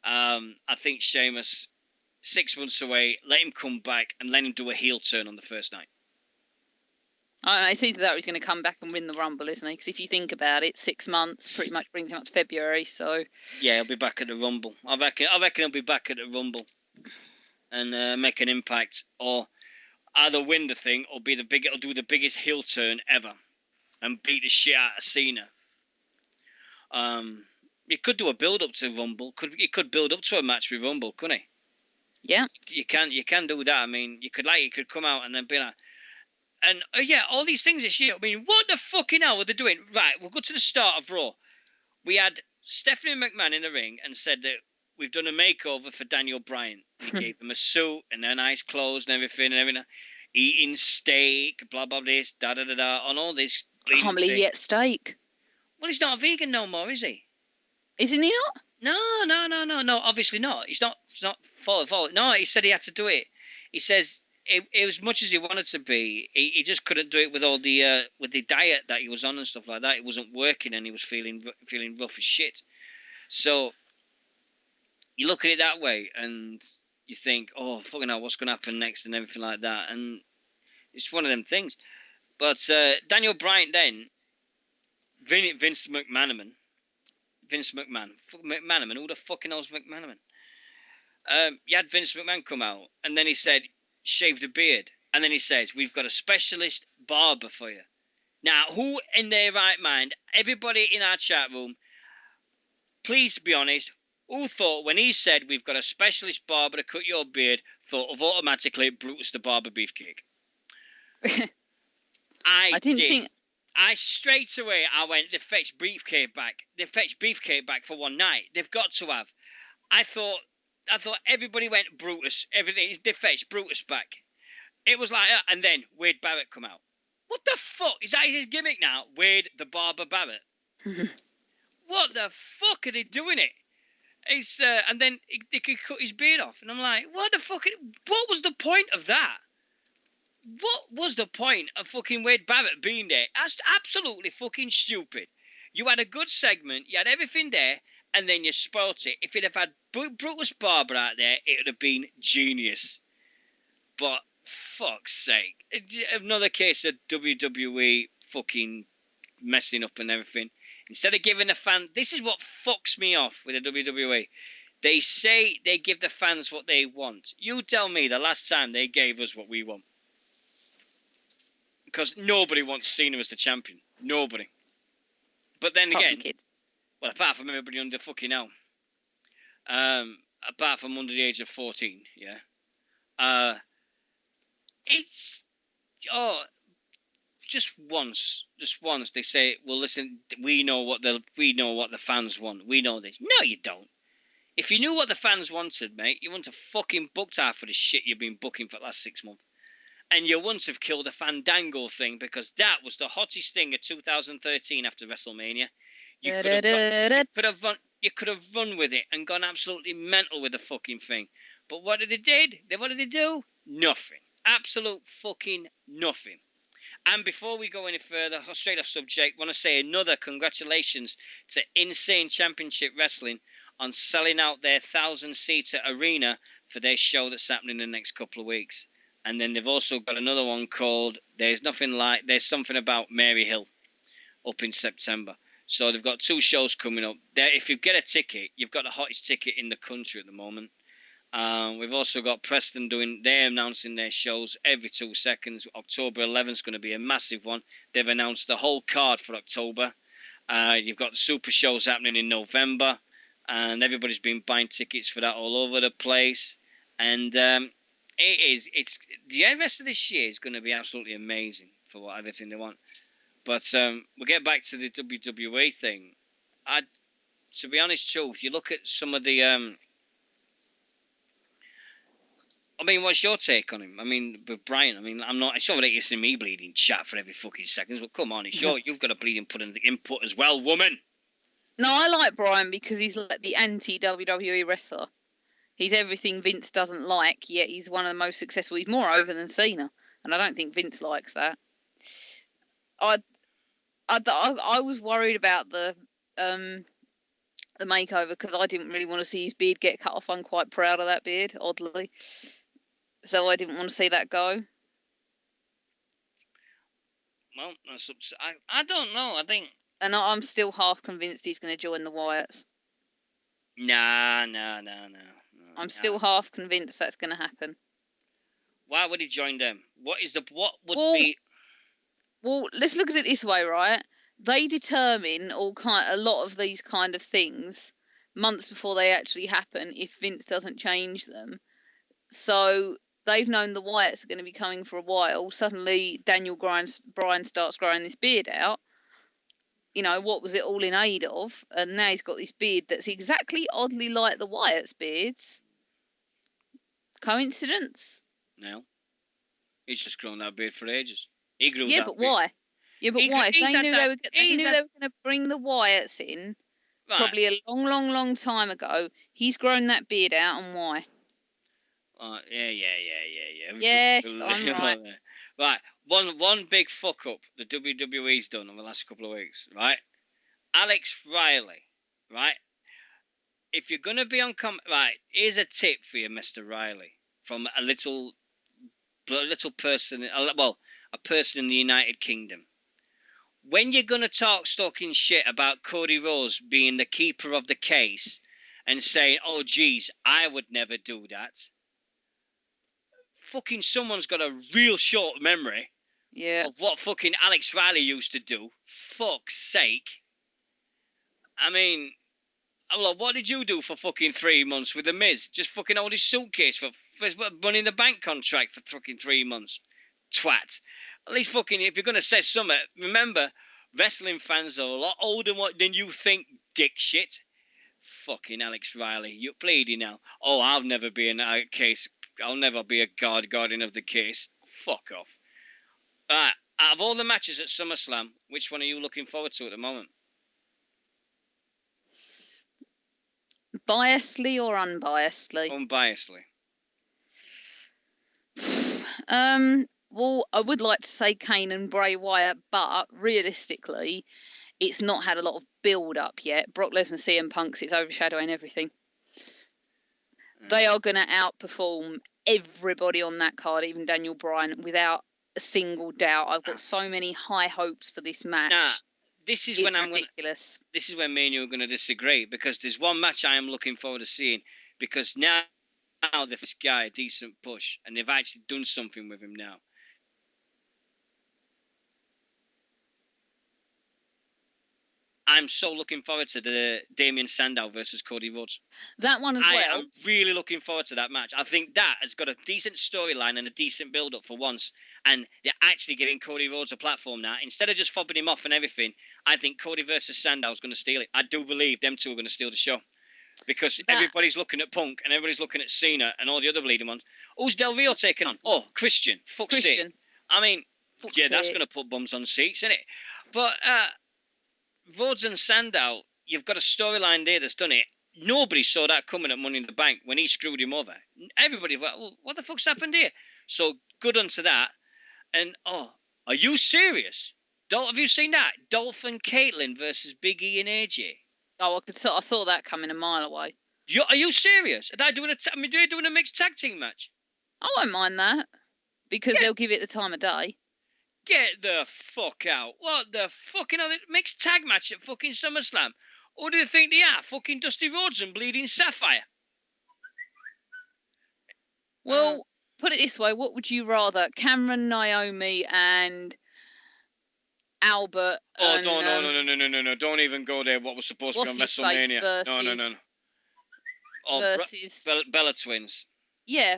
I think Sheamus 6 months away. Let him come back and let him do a heel turn on the first night. It's either that or he's going to come back and win the Rumble, isn't he? Because if you think about it, 6 months pretty much brings him up to February. So yeah, he'll be back at the Rumble. I reckon he'll be back at the Rumble and make an impact, or either win the thing or do the biggest heel turn ever and beat the shit out of Cena. You could do a build up to Rumble. You could build up to a match with Rumble, couldn't he? Yeah. You can do that. I mean, you could come out and then be like. And, all these things this year. I mean, what the fucking hell were they doing? Right, we'll go to the start of Raw. We had Stephanie McMahon in the ring and said that we've done a makeover for Daniel Bryan. We gave him a suit and their nice clothes and everything. Eating steak, blah, blah, this, da-da-da-da, on all this. I can't believe he ate steak. Well, he's not a vegan no more, is he? Isn't he not? No, obviously not. He's not fault. No, he said he had to do it. He says... It was much as he wanted to be. He just couldn't do it with all the diet that he was on and stuff like that. It wasn't working, and he was feeling rough as shit. So you look at it that way, and you think, "Oh, fucking hell, what's going to happen next?" and everything like that. And it's one of them things. But Daniel Bryan then, Vince McManaman. Who the fucking knows McManaman? You had Vince McMahon come out, and then he said, shaved a beard, and then he says, we've got a specialist barber for you. Now, who in their right mind, everybody in our chat room, please be honest, who thought when he said we've got a specialist barber to cut your beard, thought of automatically Brutus the Barber Beefcake? I didn't think. I straight away I went, they fetched Beefcake back. They fetched Beefcake back for one night. They've got to have. I thought everybody went Brutus. Everything. They fetched Brutus back. It was like that. And then Wade Barrett come out. What the fuck? Is that his gimmick now? Wade the Barber Barrett. What the fuck are they doing it? It's and then they could cut his beard off. And I'm like, what the fuck? What was the point of that? What was the point of fucking Wade Barrett being there? That's absolutely fucking stupid. You had a good segment. You had everything there. And then you spoilt it. If you'd have had Brutus Barber out there, it would have been genius. But, fuck's sake. Another case of WWE fucking messing up and everything. Instead of giving the fan... This is what fucks me off with the WWE. They say they give the fans what they want. You tell me the last time they gave us what we want. Because nobody wants Cena as the champion. Nobody. But then again... Well, apart from everybody under fucking hell. Apart from under the age of 14, yeah. just once, they say, well, listen, we know what the fans want. We know this. No, you don't. If you knew what the fans wanted, mate, you wouldn't have fucking booked half of the shit you've been booking for the last 6 months. And you wouldn't have killed the Fandango thing, because that was the hottest thing of 2013 after WrestleMania. You could have run with it and gone absolutely mental with the fucking thing. But what did they do? Nothing. Absolute fucking nothing. And before we go any further, straight off subject, I want to say another congratulations to Insane Championship Wrestling on selling out their 1,000-seater arena for their show that's happening in the next couple of weeks. And then they've also got another one called There's Something About Mary Hill up in September. So they've got 2 shows coming up. If you get a ticket, you've got the hottest ticket in the country at the moment. We've also got Preston they're announcing their shows every 2 seconds. October 11th is going to be a massive one. They've announced the whole card for October. You've got the super shows happening in November. And everybody's been buying tickets for that all over the place. And the rest of this year is going to be absolutely amazing for everything they want. But we'll get back to the WWE thing. To be honest, truth, you look at some of the... what's your take on him? With Brian, I'm not sure that you see me bleeding chat for every fucking seconds, but come on, you've got a bleeding put in the input as well, woman. No, I like Brian because he's like the anti-WWE wrestler. He's everything Vince doesn't like, yet he's one of the most successful. He's more over than Cena, and I don't think Vince likes that. I was worried about the makeover because I didn't really want to see his beard get cut off. I'm quite proud of that beard, oddly. So I didn't want to see that go. Well, I don't know. I think... And I'm still half convinced he's going to join the Wyatts. No. I'm still half convinced that's going to happen. Why would he join them? What would be... Well, let's look at it this way, right? They determine a lot of these kind of things months before they actually happen if Vince doesn't change them. So they've known the Wyatts are going to be coming for a while. Suddenly, Bryan starts growing this beard out. What was it all in aid of? And now he's got this beard that's exactly oddly like the Wyatts' beards. Coincidence? No. He's just grown that beard for ages. He grew yeah, that but beard. Why? Yeah, but why? If they knew they were going to bring the Wyatts in, right, probably a long, long, long time ago, he's grown that beard out, and why? Yeah. Yes, I'm right. Right, one big fuck up the WWE's done over the last couple of weeks, right? Alex Riley, right? If you're going to be on right, here's a tip for you, Mr. Riley, from a little person, a person in the United Kingdom. When you're going to talk talking shit about Cody Rhodes being the keeper of the case and saying, oh, geez, I would never do that, fucking someone's got a real short memory of what fucking Alex Riley used to do. Fuck's sake. What did you do for fucking 3 months with The Miz? Just fucking hold his suitcase for his Money in the Bank contract for fucking 3 months. Twat. At least fucking, if you're going to say something, remember, wrestling fans are a lot older than you think, dick shit. Fucking Alex Riley, you're pleading now. Oh, I'll never be in a case. I'll never be a guardian of the case. Fuck off. Right, out of all the matches at SummerSlam, which one are you looking forward to at the moment? Biasedly or unbiasedly? Unbiasedly. Well, I would like to say Kane and Bray Wyatt, but realistically, it's not had a lot of build-up yet. Brock Lesnar, CM Punk's, it's overshadowing everything. They are going to outperform everybody on that card, even Daniel Bryan, without a single doubt. I've got so many high hopes for this match. This is ridiculous. This is when me and you are going to disagree, because there's one match I am looking forward to seeing, because now they've this guy a decent push, and they've actually done something with him now. I'm so looking forward to the Damien Sandow versus Cody Rhodes. That one as well. I'm really looking forward to that match. I think that has got a decent storyline and a decent build-up for once. and they're actually giving Cody Rhodes a platform now. Instead of just fobbing him off and everything, I think Cody versus Sandow's going to steal it. I do believe them two are going to steal the show. Because everybody's looking at Punk and everybody's looking at Cena and all the other leading ones. Who's Del Rio taking on? Oh, Christian. Fuck's sake. I mean, that's going to put bums on seats, isn't it? But Rhodes and Sandow, you've got a storyline there that's done it. Nobody saw that coming at Money in the Bank when he screwed him over. Everybody was like, well, what the fuck's happened here? So good onto that. And, are you serious? Have you seen that? Dolph and Caitlyn versus Big E and AJ. Oh, I saw that coming a mile away. Are you serious? Are they doing a mixed tag team match? I won't mind that because they'll give it the time of day. Get the fuck out! What the fucking mixed tag match at fucking SummerSlam? Who do you think they are? Fucking Dusty Rhodes and Bleeding Sapphire. Well, put it this way: what would you rather, Cameron, Naomi, and Albert? Oh, no! Don't even go there. What was supposed to be on WrestleMania? No. Oh, versus Bella Twins. Yeah,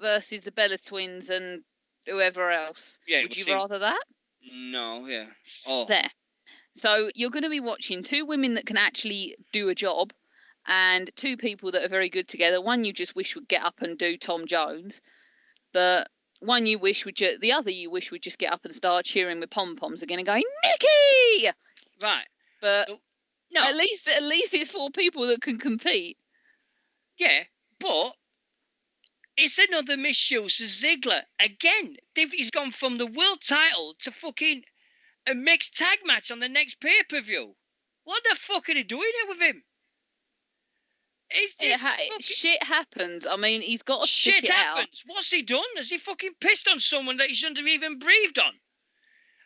versus the Bella Twins and whoever else. Yeah, would you rather that? No, yeah. Oh, there. So you're going to be watching two women that can actually do a job, and two people that are very good together. One you just wish would get up and do Tom Jones, but one you wish would the other you wish would just get up and start cheering with pom poms again and going Nikki. Right. But no, at least it's four people that can compete. Yeah, but it's another misuse of Ziggler. Again, he's gone from the world title to fucking a mixed tag match on the next pay-per-view. What the fuck are they doing here with him? Shit happens. I mean, he's got to shit happens. Out. What's he done? Has he fucking pissed on someone that he shouldn't have even breathed on?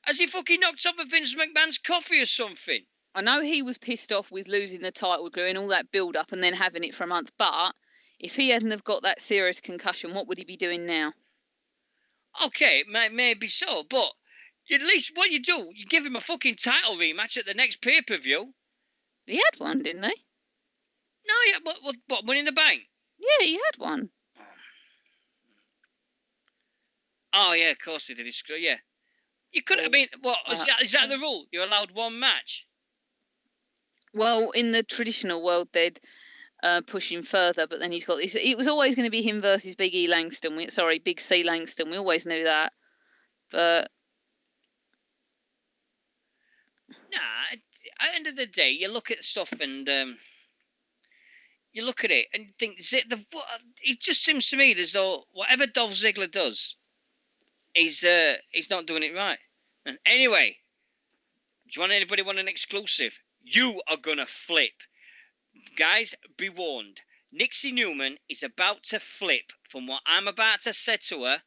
Has he fucking knocked over Vince McMahon's coffee or something? I know he was pissed off with losing the title, doing all that build-up and then having it for a month, but if he hadn't have got that serious concussion, what would he be doing now? Okay, maybe so, but at least what you do, you give him a fucking title rematch at the next pay-per-view. He had one, didn't he? No, yeah, what, Money in the Bank? Yeah, he had one. Oh, yeah, of course he did. Yeah. You could have been, what, is that the rule? You're allowed one match? Well, in the traditional world, they'd push him further, but then he's got this. It was always going to be him versus Big E Langston. Big C Langston. We always knew that. But nah, at the end of the day, you look at stuff and you look at it and think it just seems to me as though whatever Dolph Ziggler does, he's not doing it right. And anyway, do anybody want an exclusive? You are gonna flip. Guys, be warned. Nixy Newman is about to flip from what I'm about to say to her.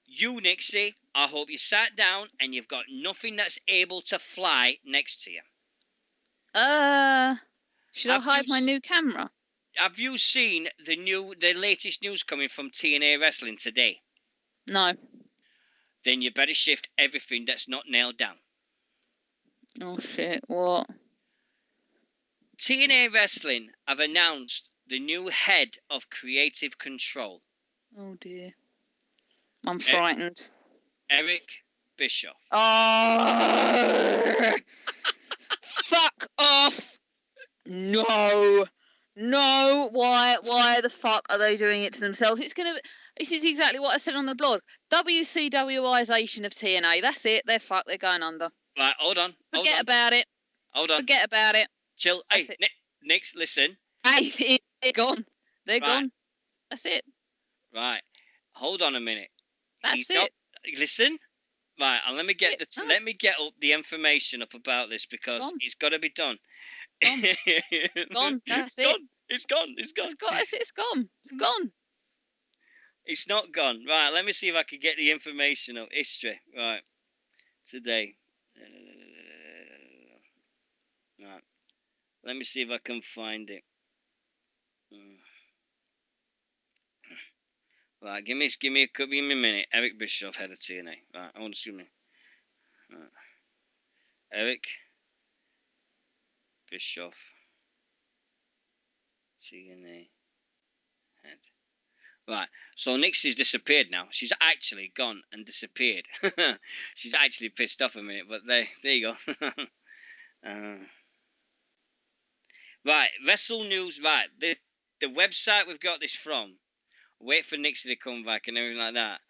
You, Nixy, I hope you sat down and you've got nothing that's able to fly next to you. Should I hide my new camera? Have you seen the latest news coming from TNA Wrestling today? No. Then you better shift everything that's not nailed down. Oh shit, what? TNA Wrestling have announced the new head of creative control. Oh dear. I'm frightened. Eric Bischoff. Oh! Fuck off! No! Why the fuck are they doing it to themselves? This is exactly what I said on the blog. WCWization of TNA. That's it. They're fucked. They're going under. Right, hold on. Forget about it. Hold on. Forget about it. Chill. Hey, Nix, listen. Hey, they're gone. They're gone. That's it. Right. Hold on a minute. That's it. Listen. Right, and let me get up the information up about this because it's got to be done. Gone. That's it. Gone. It's gone. It's gone. It's gone. It's not gone. Right, let me see if I can get the information of history. Right. Today. Right. Let me see if I can find it. Right, give me a minute. Eric Bischoff, head of TNA. Right, I want to see me. Right. Eric Bischoff, TNA head. Right. So Nixie's disappeared now. She's actually gone and disappeared. She's actually pissed off a minute, but there you go. Right. Wrestle News. Right. The website we've got this from. Wait for Nixie to come back and everything like that.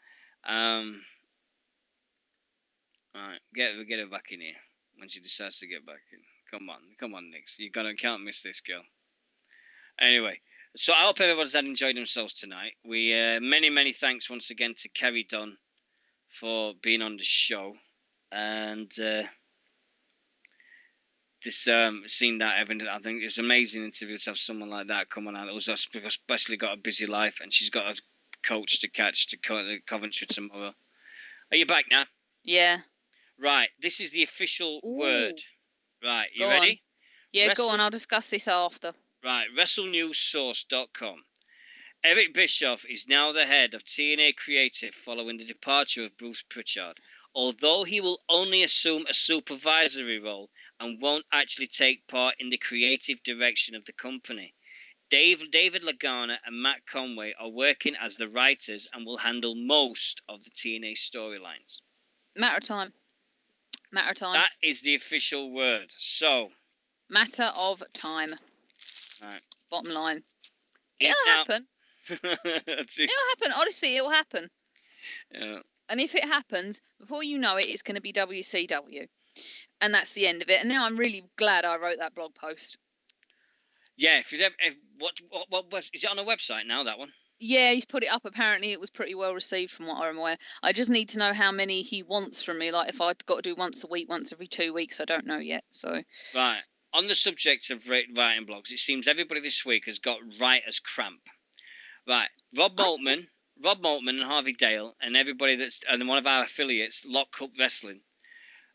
Right. Get her back in here when she decides to get back in. Come on, Nix. Can't miss this girl. Anyway. So I hope everybody's had enjoyed themselves tonight. We many thanks once again to Carrie Dunn for being on the show, and seeing that evidence, I think it's an amazing interview to have someone like that come on out. Who's especially got a busy life, and she's got a coach to catch to Coventry tomorrow. Are you back now? Yeah. Right. This is the official word. Right. You Go ready? On. Yeah, go on. I'll discuss this after. Right, WrestleNewsSource.com. Eric Bischoff is now the head of TNA Creative following the departure of Bruce Pritchard, although he will only assume a supervisory role and won't actually take part in the creative direction of the company. David Lagana and Matt Conway are working as the writers and will handle most of the TNA storylines. Matter of time. That is the official word. So. Matter of time. Right. Bottom line. It'll happen. It'll happen. Honestly, it'll happen. Yeah. And if it happens, before you know it, it's going to be WCW. And that's the end of it. And now I'm really glad I wrote that blog post. Yeah, what is it on a website now, that one? Yeah, he's put it up. Apparently, it was pretty well received from what I'm aware. I just need to know how many he wants from me. Like, if I've got to do once a week, once every 2 weeks, I don't know yet. So. Right. On the subject of writing blogs, it seems everybody this week has got writer's cramp. Right. Rob Maltman and Harvey Dale and everybody and one of our affiliates, Lockup Wrestling.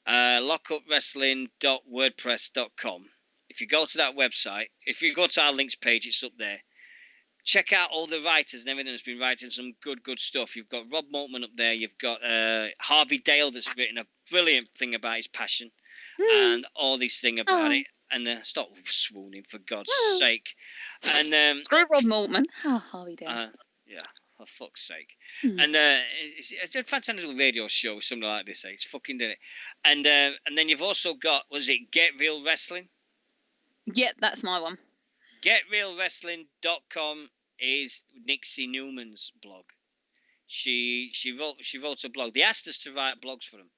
lockupwrestling.wordpress.com. If you go to that website, if you go to our links page, it's up there. Check out all the writers and everything that's been writing some good stuff. You've got Rob Maltman up there. You've got Harvey Dale that's written a brilliant thing about his passion and all these things about it. And stop swooning, for God's sake. And screw Rob Maltman. Harvey Dale. Yeah, for fuck's sake. And it's a fantastic radio show with something like this. It's fucking did it. And then you've also got, was it Get Real Wrestling? Yep, that's my one. GetRealWrestling.com is Nixie Newman's blog. She wrote a blog. They asked us to write blogs for them,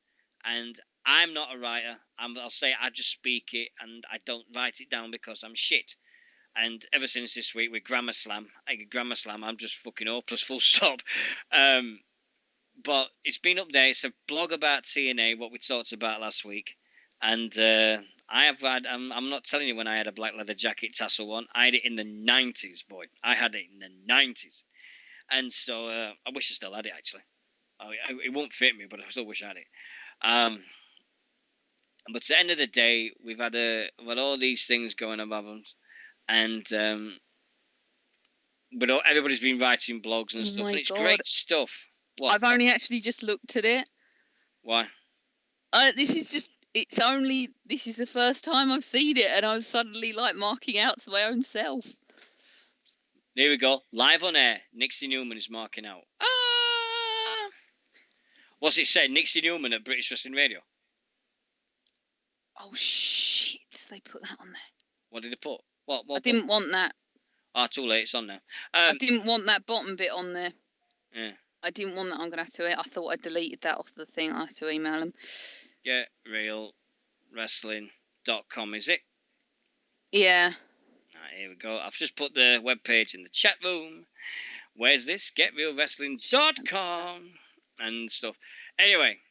and I'm not a writer. I'll say I just speak it, and I don't write it down because I'm shit. And ever since this week with Grammar Slam, I'm just fucking hopeless, full stop. But it's been up there. It's a blog about TNA, what we talked about last week. And I have had, I'm not telling you when I had a black leather jacket tassel one. I had it in the 90s, boy. I had it in the 90s. And so I wish I still had it, actually. It won't fit me, but I still wish I had it. But at the end of the day, we've had all these things going above us, and but everybody's been writing blogs and stuff, and it's great stuff. What? I've only actually just looked at it. Why? This is the first time I've seen it, and I was suddenly like marking out to my own self. There we go, live on air. Nixie Newman is marking out. What's it said? Nixie Newman at British Wrestling Radio. Oh shit! They put that on there. What did they put? What? I didn't want that. Too late. It's on now. I didn't want that bottom bit on there. Yeah. I didn't want that. I'm gonna have to. I thought I deleted that off the thing. I have to email them. GetRealWrestling.com, is it? Yeah. Right, here we go. I've just put the webpage in the chat room. Where's this? GetRealWrestling.com and stuff. Anyway,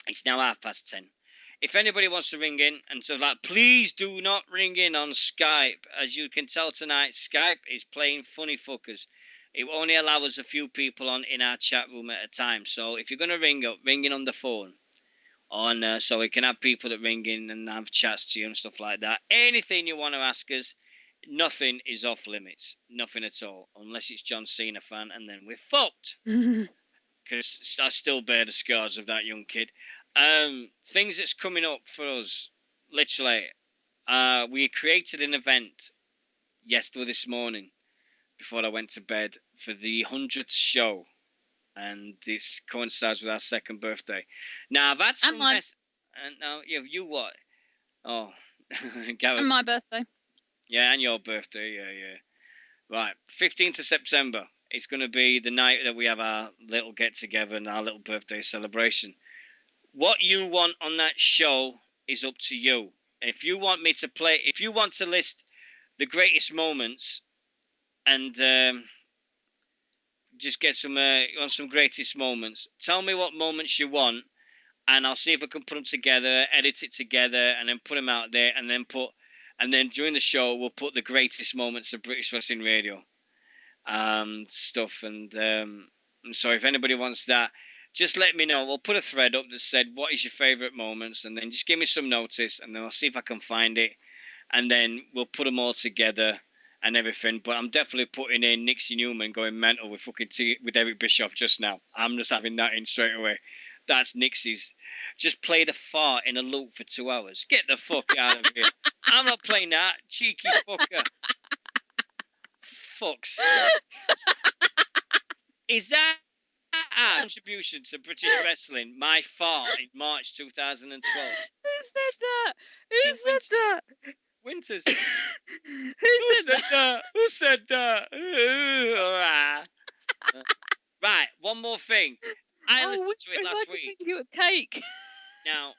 it's now 10:30. If anybody wants to ring in and so please do not ring in on Skype. As you can tell tonight, Skype is playing funny fuckers. It only allows a few people in our chat room at a time. So if you're going to ring in on the phone. So we can have people that ring in and have chats to you and stuff like that. Anything you want to ask us, nothing is off limits. Nothing at all. Unless it's John Cena fan, and then we're fucked. Because I still bear the scars of that young kid. Things that's coming up for us, literally, we created an event this morning before I went to bed for the 100th show. And this coincides with our second birthday. Now, I've had some... And now, you what? Oh, Gareth. And my birthday. Yeah, and your birthday, yeah. Right, 15th of September. It's going to be the night that we have our little get-together and our little birthday celebration. What you want on that show is up to you. If you want me to play... If you want to list the greatest moments and just get some greatest moments, tell me what moments you want, and I'll see if I can put them together, edit it together, and then put them out there, and then during the show we'll put the greatest moments of British Wrestling Radio stuff. And so if anybody wants that, just let me know. We'll put a thread up that said what is your favourite moments, and then just give me some notice, and then I'll see if I can find it, and then we'll put them all together and everything. But I'm definitely putting in Nixy Newman going mental with with Eric Bischoff just now. I'm just having that in straight away. That's Nixie's. Just play the fart in a loop for 2 hours. Get the fuck out of here. I'm not playing that. Cheeky fucker. Fuck's sake. Is that our contribution to British wrestling? My fart in March 2012. Who said that? Who said that? Winters. Who said that? Who said that? Right, one more thing. I listened to it last week. You a cake. Now,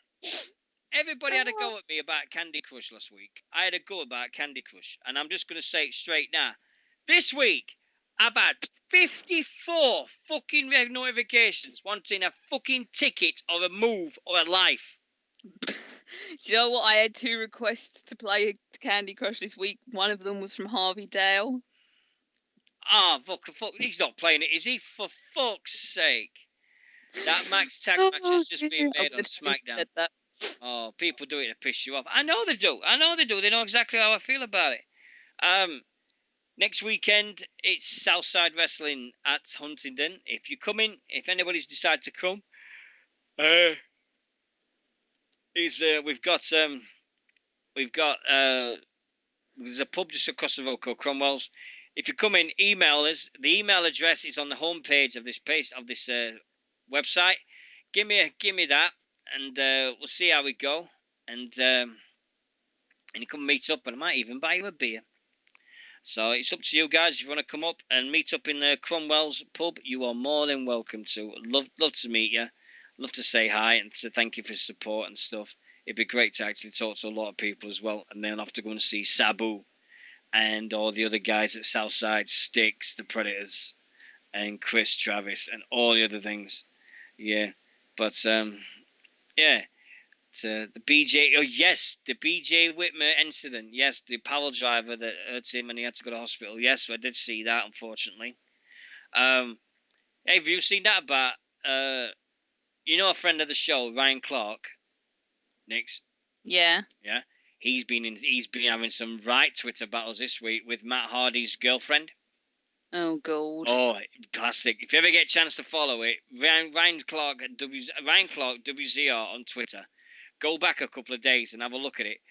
everybody had a go at me about Candy Crush last week. I had a go about Candy Crush, and I'm just going to say it straight now. This week, I've had 54 fucking notifications wanting a fucking ticket or a move or a life. Do you know what? I had 2 requests to play Candy Crush this week. One of them was from Harvey Dale. Fuck. He's not playing it, is he? For fuck's sake. That Max Tag match has just been made on SmackDown. Oh, people do it to piss you off. I know they do. They know exactly how I feel about it. Next weekend, it's Southside Wrestling at Huntingdon. If you're coming, if anybody's decided to come, we've got there's a pub just across the road called Cromwell's. If you come in, email us. The email address is on the homepage of this website. Give me that, and we'll see how we go. And you come meet up, and I might even buy you a beer. So it's up to you guys. If you want to come up and meet up in the Cromwell's pub, you are more than welcome to. Love to meet you. Love to say hi and to thank you for support and stuff. It'd be great to actually talk to a lot of people as well. And then I'll have to go and see Sabu and all the other guys at Southside, Styx, the Predators, and Chris Travis, and all the other things. Yeah. But, yeah. The BJ, the BJ Whitmer incident. Yes, the power driver that hurt him and he had to go to hospital. Yes, I did see that, unfortunately. Hey, have you seen that about, a friend of the show, Ryan Clark, Nix? Yeah. Yeah. He's been having some right Twitter battles this week with Matt Hardy's girlfriend. Oh, God. Oh, classic. If you ever get a chance to follow it, Ryan Clark WZR on Twitter. Go back a couple of days and have a look at it.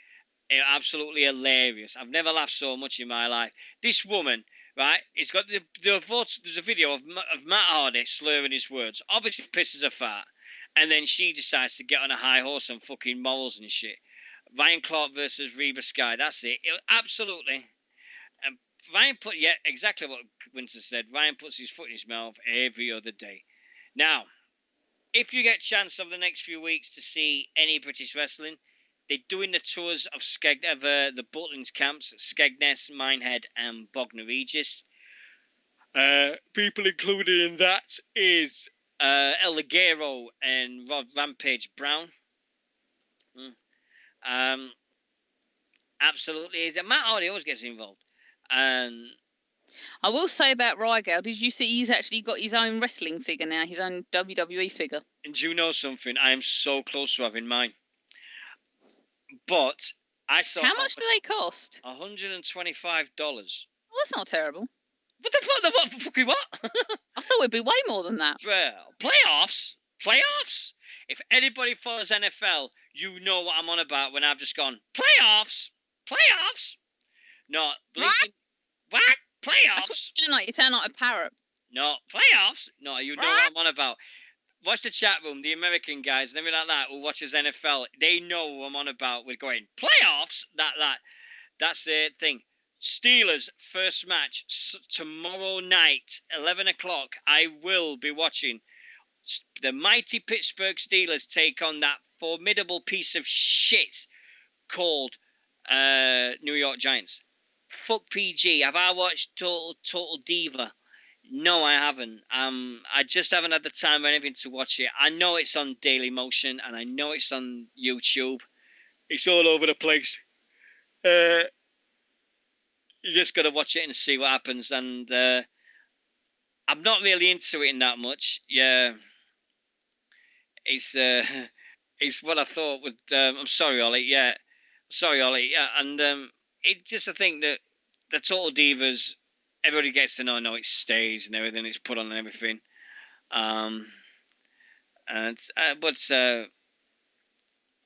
It's absolutely hilarious. I've never laughed so much in my life. This woman, right, it's got there's a video of Matt Hardy slurring his words. Obviously pisses her fart. And then she decides to get on a high horse and fucking morals and shit. Ryan Clark versus Reba Sky. That's it. Absolutely. And Ryan exactly what Winter said. Ryan puts his foot in his mouth every other day. Now, if you get a chance over the next few weeks to see any British wrestling, they're doing the tours of the Butlins camps at Skegness, Minehead, and Bognor Regis. People included in that is El Ligero and Rampage Brown. Absolutely. Matt Hardy always gets involved. I will say about Rygale, did you see he's actually got his own wrestling figure now, his own WWE figure? And do you know something? I am so close to having mine. But I saw... How much do they cost? $125. Well, that's not terrible. What the fuck? What? Fucking what? I thought it'd be way more than that. Well, playoffs? If anybody follows NFL, you know what I'm on about when I've just gone, playoffs? No, believe me. What? Playoffs? You sound like a parrot. No, playoffs? No, you know what I'm on about. Watch the chat room, the American guys and everything like that who watches NFL. They know what I'm on about. We're going, playoffs? That's the thing. Steelers, first match, tomorrow night, 11 o'clock. I will be watching the mighty Pittsburgh Steelers take on that formidable piece of shit called New York Giants. Fuck PG. Have I watched Total Diva? No, I haven't. I just haven't had the time or anything to watch it. I know it's on Daily Motion and I know it's on YouTube. It's all over the place. You just got to watch it and see what happens. And I'm not really into it in that much. Yeah, it's what I thought would. I'm sorry, Ollie. Yeah, sorry, Ollie. Yeah, and it's just a thing that the Total Divas, everybody gets to know it stays and everything. It's put on and everything. But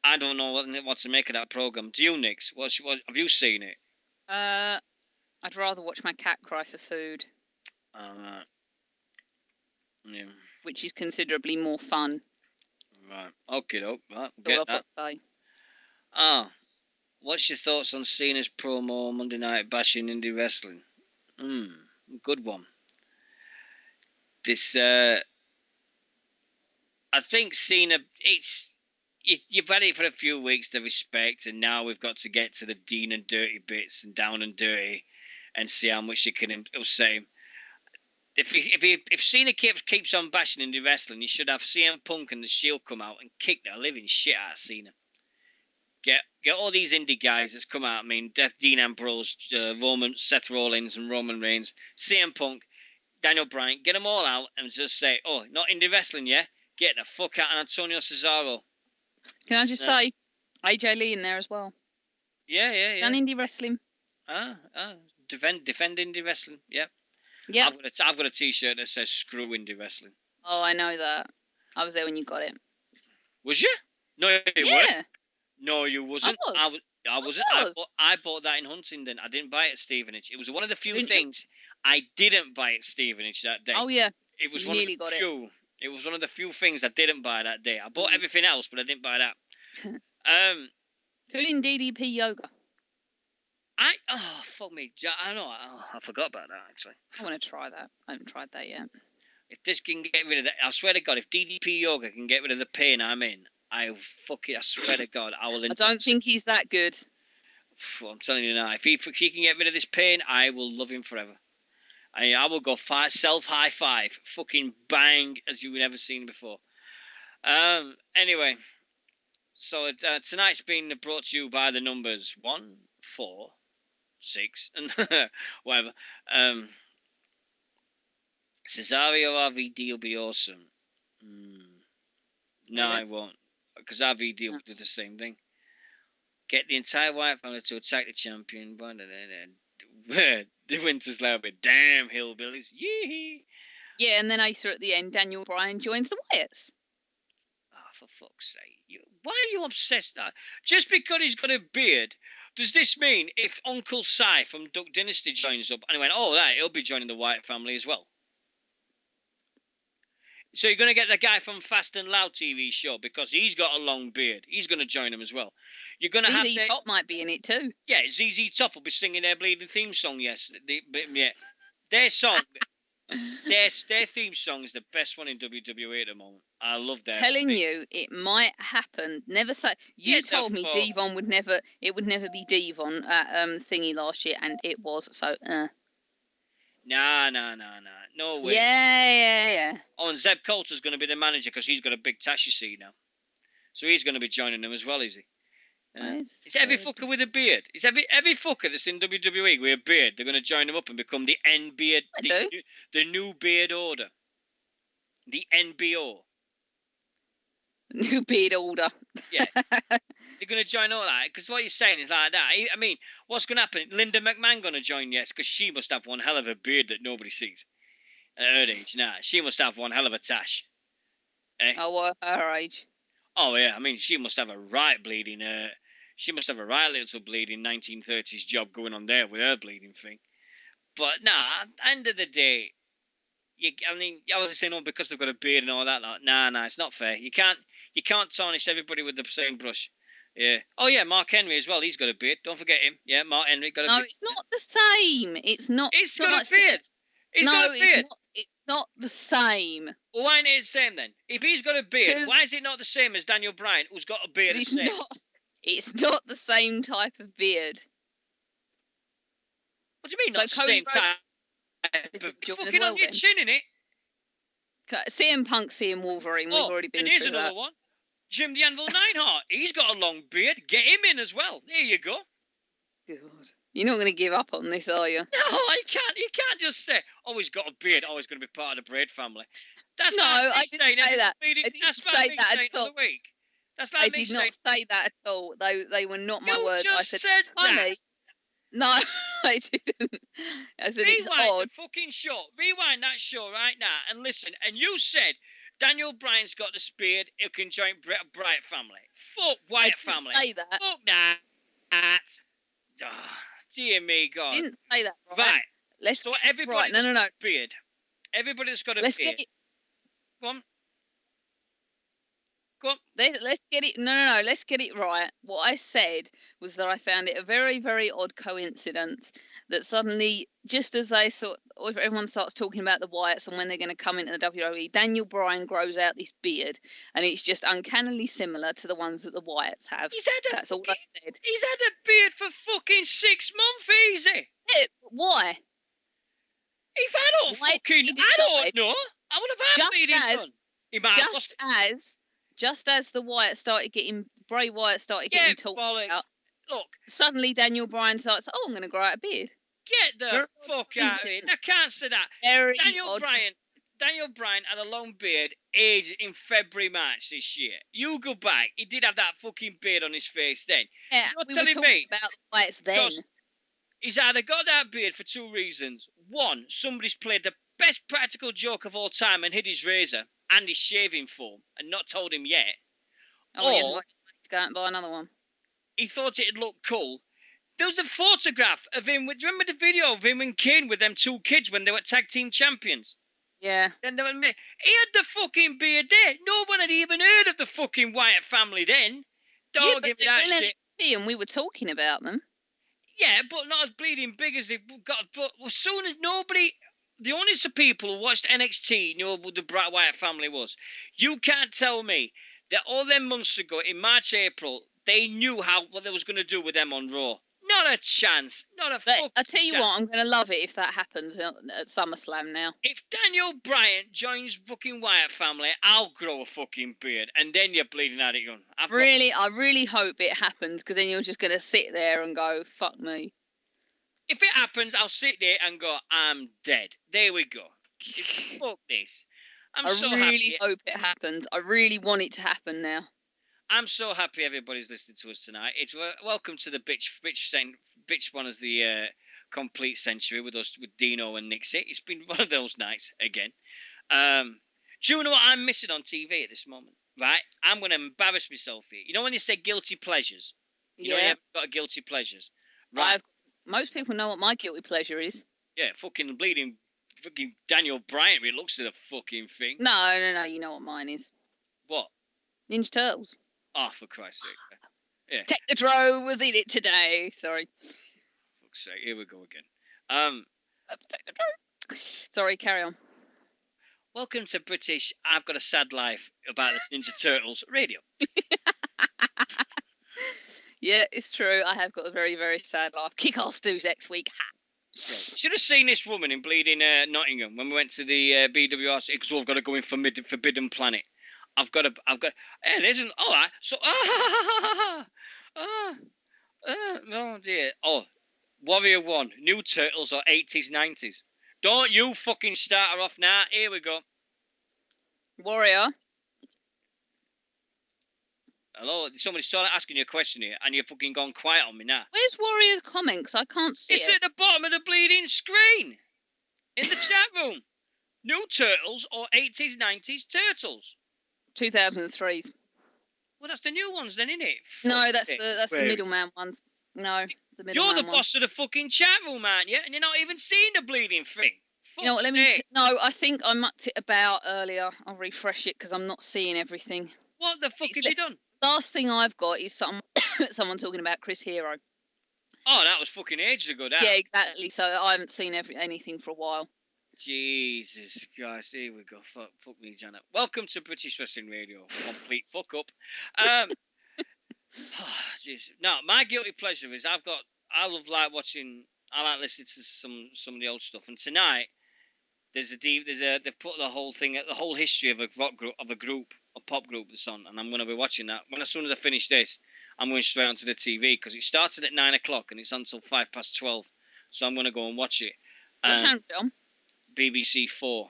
I don't know what to make of that program. Do you, Nix? What have you seen it? I'd rather watch my cat cry for food. Yeah. Which is considerably more fun. Right. Okay, though. Right. That's all I've got to say. What's your thoughts on Cena's promo Monday Night bashing indie wrestling? Good one. This, I think Cena, you've had it for a few weeks, the respect, and now we've got to get to the Dean and Dirty bits and Down and Dirty and see how much you can say. If Cena keeps on bashing indie wrestling, you should have CM Punk and the Shield come out and kick the living shit out of Cena. Get all these indie guys that's come out. I mean, Dean Ambrose, Seth Rollins, and Roman Reigns, CM Punk, Daniel Bryan. Get them all out and just say, "Oh, not indie wrestling, yeah? Get the fuck out of Antonio Cesaro." Can I just say, AJ Lee in there as well? Yeah. Done indie wrestling. Defend indie wrestling. Yep. Yeah. I've got a T-shirt that says "Screw indie wrestling." Oh, I know that. I was there when you got it. Was you? No, you weren't. No, you wasn't. I wasn't. I bought that in Huntingdon. I didn't buy it at Stevenage. It was one of the few things I didn't buy at Stevenage that day. Oh yeah. It was one of the few. It was one of the few things I didn't buy that day. I bought everything else, but I didn't buy that. Who in DDP yoga? Fuck me. I know. I forgot about that actually. I want to try that. I haven't tried that yet. If this can get rid of that, I swear to God, if DDP yoga can get rid of the pain I'm in, I swear to God, I will. I don't think he's that good. I'm telling you now, if he can get rid of this pain, I will love him forever. I will go self high five, fucking bang, as you've never seen before. Anyway, so tonight's been brought to you by the numbers 1, 4, 6, and whatever. Cesaro RVD will be awesome. No, I won't. Because RVD will do the same thing. Get the entire White family to attack the champion. The Winter's Loud with damn hillbillies. Yee. Yeah, and then Acer at the end, Daniel Bryan joins the Wyatts. Oh, for fuck's sake. Why are you obsessed? Just because he's got a beard, does this mean if Uncle Si from Duck Dynasty joins up and he went, oh, right, he'll be joining the Wyatt family as well? So you're going to get the guy from Fast and Loud TV show because he's got a long beard. He's going to join them as well. You're going to have ZZ Top might be in it too. Yeah, ZZ Top will be singing their bleeding theme song. Yes, their song, their theme song is the best one in WWE at the moment. I love that. Telling you, it might happen. Never say. You told me Devon would never. It would never be Devon at thingy last year, and it was. So. Nah. No way. Yeah. Oh, and Zeb Coulter's going to be the manager because he's got a big tash, you see, now. So he's going to be joining them as well, is he? It's every fucker with a beard. It's every fucker that's in WWE with a beard. They're going to join them up and become the N-beard. The new beard order. The NBO. New beard order. Yeah. They're going to join all that. Because what you're saying is like that. I mean, what's going to happen? Linda McMahon going to join, yes, because she must have one hell of a beard that nobody sees. At her age, nah. She must have one hell of a tash. Eh? Oh, her age. Oh, yeah. I mean, she must have a right bleeding... she must have a right little bleeding 1930s job going on there with her bleeding thing. But nah, at the end of the day, I was saying, because they've got a beard and all that. Like, nah, it's not fair. You can't tarnish everybody with the same brush. Yeah. Oh yeah, Mark Henry as well. He's got a beard. Don't forget him. Yeah, Mark Henry got a beard. No, it's not the same. It's not. He's got a beard. He's got a beard. It's not the same. Well, why ain't it the same then? If he's got a beard, why is it not the same as Daniel Bryan, who's got a beard the same? It's not the same type of beard. What do you mean, not the same type? Fucking on your chin, innit? CM Punk, CM Wolverine, we've already been through that. And here's another one. Jim the Anvil Neidhart. He's got a long beard. Get him in as well. There you go. God. You're not going to give up on this, are you? No, I can't. You can't just say, "Oh, he's got a beard. Oh, he's going to be part of the Braid family." That's no, like I didn't say that. I didn't say that at all. That's like I did not say that at all. They were not my words. I said honey. No, I didn't. I said it's odd. Rewind the fucking show. Rewind that show right now and listen. And you said Daniel Bryan's got the beard. He can join Bright family. Fuck Wyatt family. Say that. Fuck that. Oh, dear me, God. I didn't say that. Right. Let's everybody that's got a beard. Everybody that's got a beard. Go on. Let's get it. No. Let's get it right. What I said was that I found it a very, very odd coincidence that suddenly, just as everyone starts talking about the Wyatts and when they're going to come into the WWE, Daniel Bryan grows out this beard, and it's just uncannily similar to the ones that the Wyatts have. That's all I said. He's had a beard for fucking 6 months, easy. Yeah, why? If I don't know. I would have had beard done. He might have lost Just as the Wyatt started getting, Bray Wyatt started getting talked about, look, suddenly Daniel Bryan starts, I'm going to grow out a beard. Get the fuck out of here. I can't say that. Daniel Bryan had a long beard aged in February, March this year. You go back, he did have that fucking beard on his face then. Yeah, You're telling me about the Wyatts then. He's either got that beard for 2 reasons. One, somebody's played the best practical joke of all time and hid his razor and his shaving foam and not told him yet. Oh, he hasn't got to go out and buy another one. He thought it'd look cool. There was a photograph of him. Do you remember the video of him and Kane with them 2 kids when they were tag team champions? Yeah. Then he had the fucking beard there. No one had even heard of the fucking Wyatt family then. Don't give me that shit. And we were talking about them. Yeah, but not as bleeding big as they've got. But as soon as the only people who watched NXT knew who the Wyatt family was. You can't tell me that all them months ago in March, April, they knew what they was going to do with them on Raw. Not a chance. Not a fucking chance. I tell you what, I'm going to love it if that happens at SummerSlam now. If Daniel Bryan joins fucking Wyatt family, I'll grow a fucking beard, and then you're bleeding out of your gun. I really hope it happens, because then you're just going to sit there and go, fuck me. If it happens, I'll sit there and go, I'm dead. There we go. Fuck this. I really hope it happens. I really want it to happen now. I'm so happy everybody's listening to us tonight. It's welcome to the bitch one of the complete century with us, with Deano and Nixy. It's been one of those nights again. Do you know what I'm missing on TV at this moment? Right? I'm going to embarrass myself here. You know when you say guilty pleasures? You know you haven't got a guilty pleasures. Right. Most people know what my guilty pleasure is. Yeah, fucking bleeding fucking Daniel Bryan. It looks to the fucking thing. No. You know what mine is. What? Ninja Turtles. Oh, for Christ's sake. Yeah. Technodrome was in it today. Sorry. Fuck's sake. Here we go again. Technodrome. Sorry, carry on. Welcome to British I've Got a Sad Life about the Ninja Turtles radio. Yeah, it's true. I have got a very, very sad life. Kick-Ass Stu's next week. Should have seen this woman in bleeding Nottingham when we went to the BWRC, because we've got to go in for Forbidden Planet. I've got. Hey, there's an. All right. So. Oh dear. Oh, Warrior 1. New Turtles or 80s, 90s. Don't you fucking start her off now. Here we go. Warrior. Hello, somebody's started asking you a question here, and you've fucking gone quiet on me now. Where's Warrior's comments? I can't see It's it. at the bottom of the bleeding screen. In the chat room. New Turtles or 80s, 90s Turtles? 2003. Well, that's the new ones then, isn't it? No, that's the middleman ones. No. The middleman You're the boss of the fucking chat room, aren't you? And you're not even seeing the bleeding thing. You know what? No, I think I mucked it about earlier. I'll refresh it because I'm not seeing everything. What the fuck have you done? Last thing I've got is someone talking about Chris Hero. Oh, that was fucking ages ago, that. Yeah, exactly. So I haven't seen anything for a while. Jesus Christ, here we go. Fuck me, Janet. Welcome to British Wrestling Radio. Complete fuck up. Jeez. No, my guilty pleasure is I like watching. I like listening to some of the old stuff. And tonight, they've put the whole thing, the whole history of a rock group, a pop group that's on, and I'm going to be watching that. As soon as I finish this, I'm going straight onto the TV because it started at 9 o'clock and it's until 12:05. So I'm going to go and watch it. What channel on? BBC 4.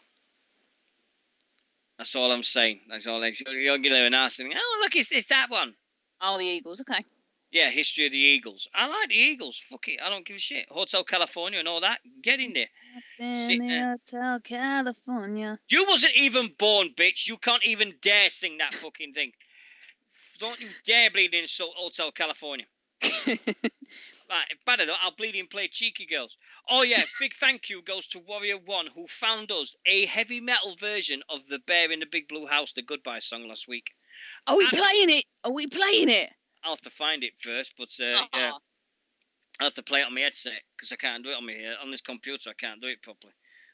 That's all I'm saying. That's all. You're going to ask me, oh, look, it's that one. Oh, the Eagles, okay. Yeah, history of the Eagles. I like the Eagles. Fuck it. I don't give a shit. Hotel California and all that. Get in there. Hotel California. You wasn't even born, bitch. You can't even dare sing that fucking thing. Don't you dare bleed in Hotel California. Right, better though, I'll bleed in play Cheeky Girls. Oh yeah, big thank you goes to Warrior One who found us a heavy metal version of the Bear in the Big Blue House, the Goodbye song last week. Are we playing it? I'll have to find it first, but yeah, I'll have to play it on my headset because I can't do it on this computer. I can't do it properly,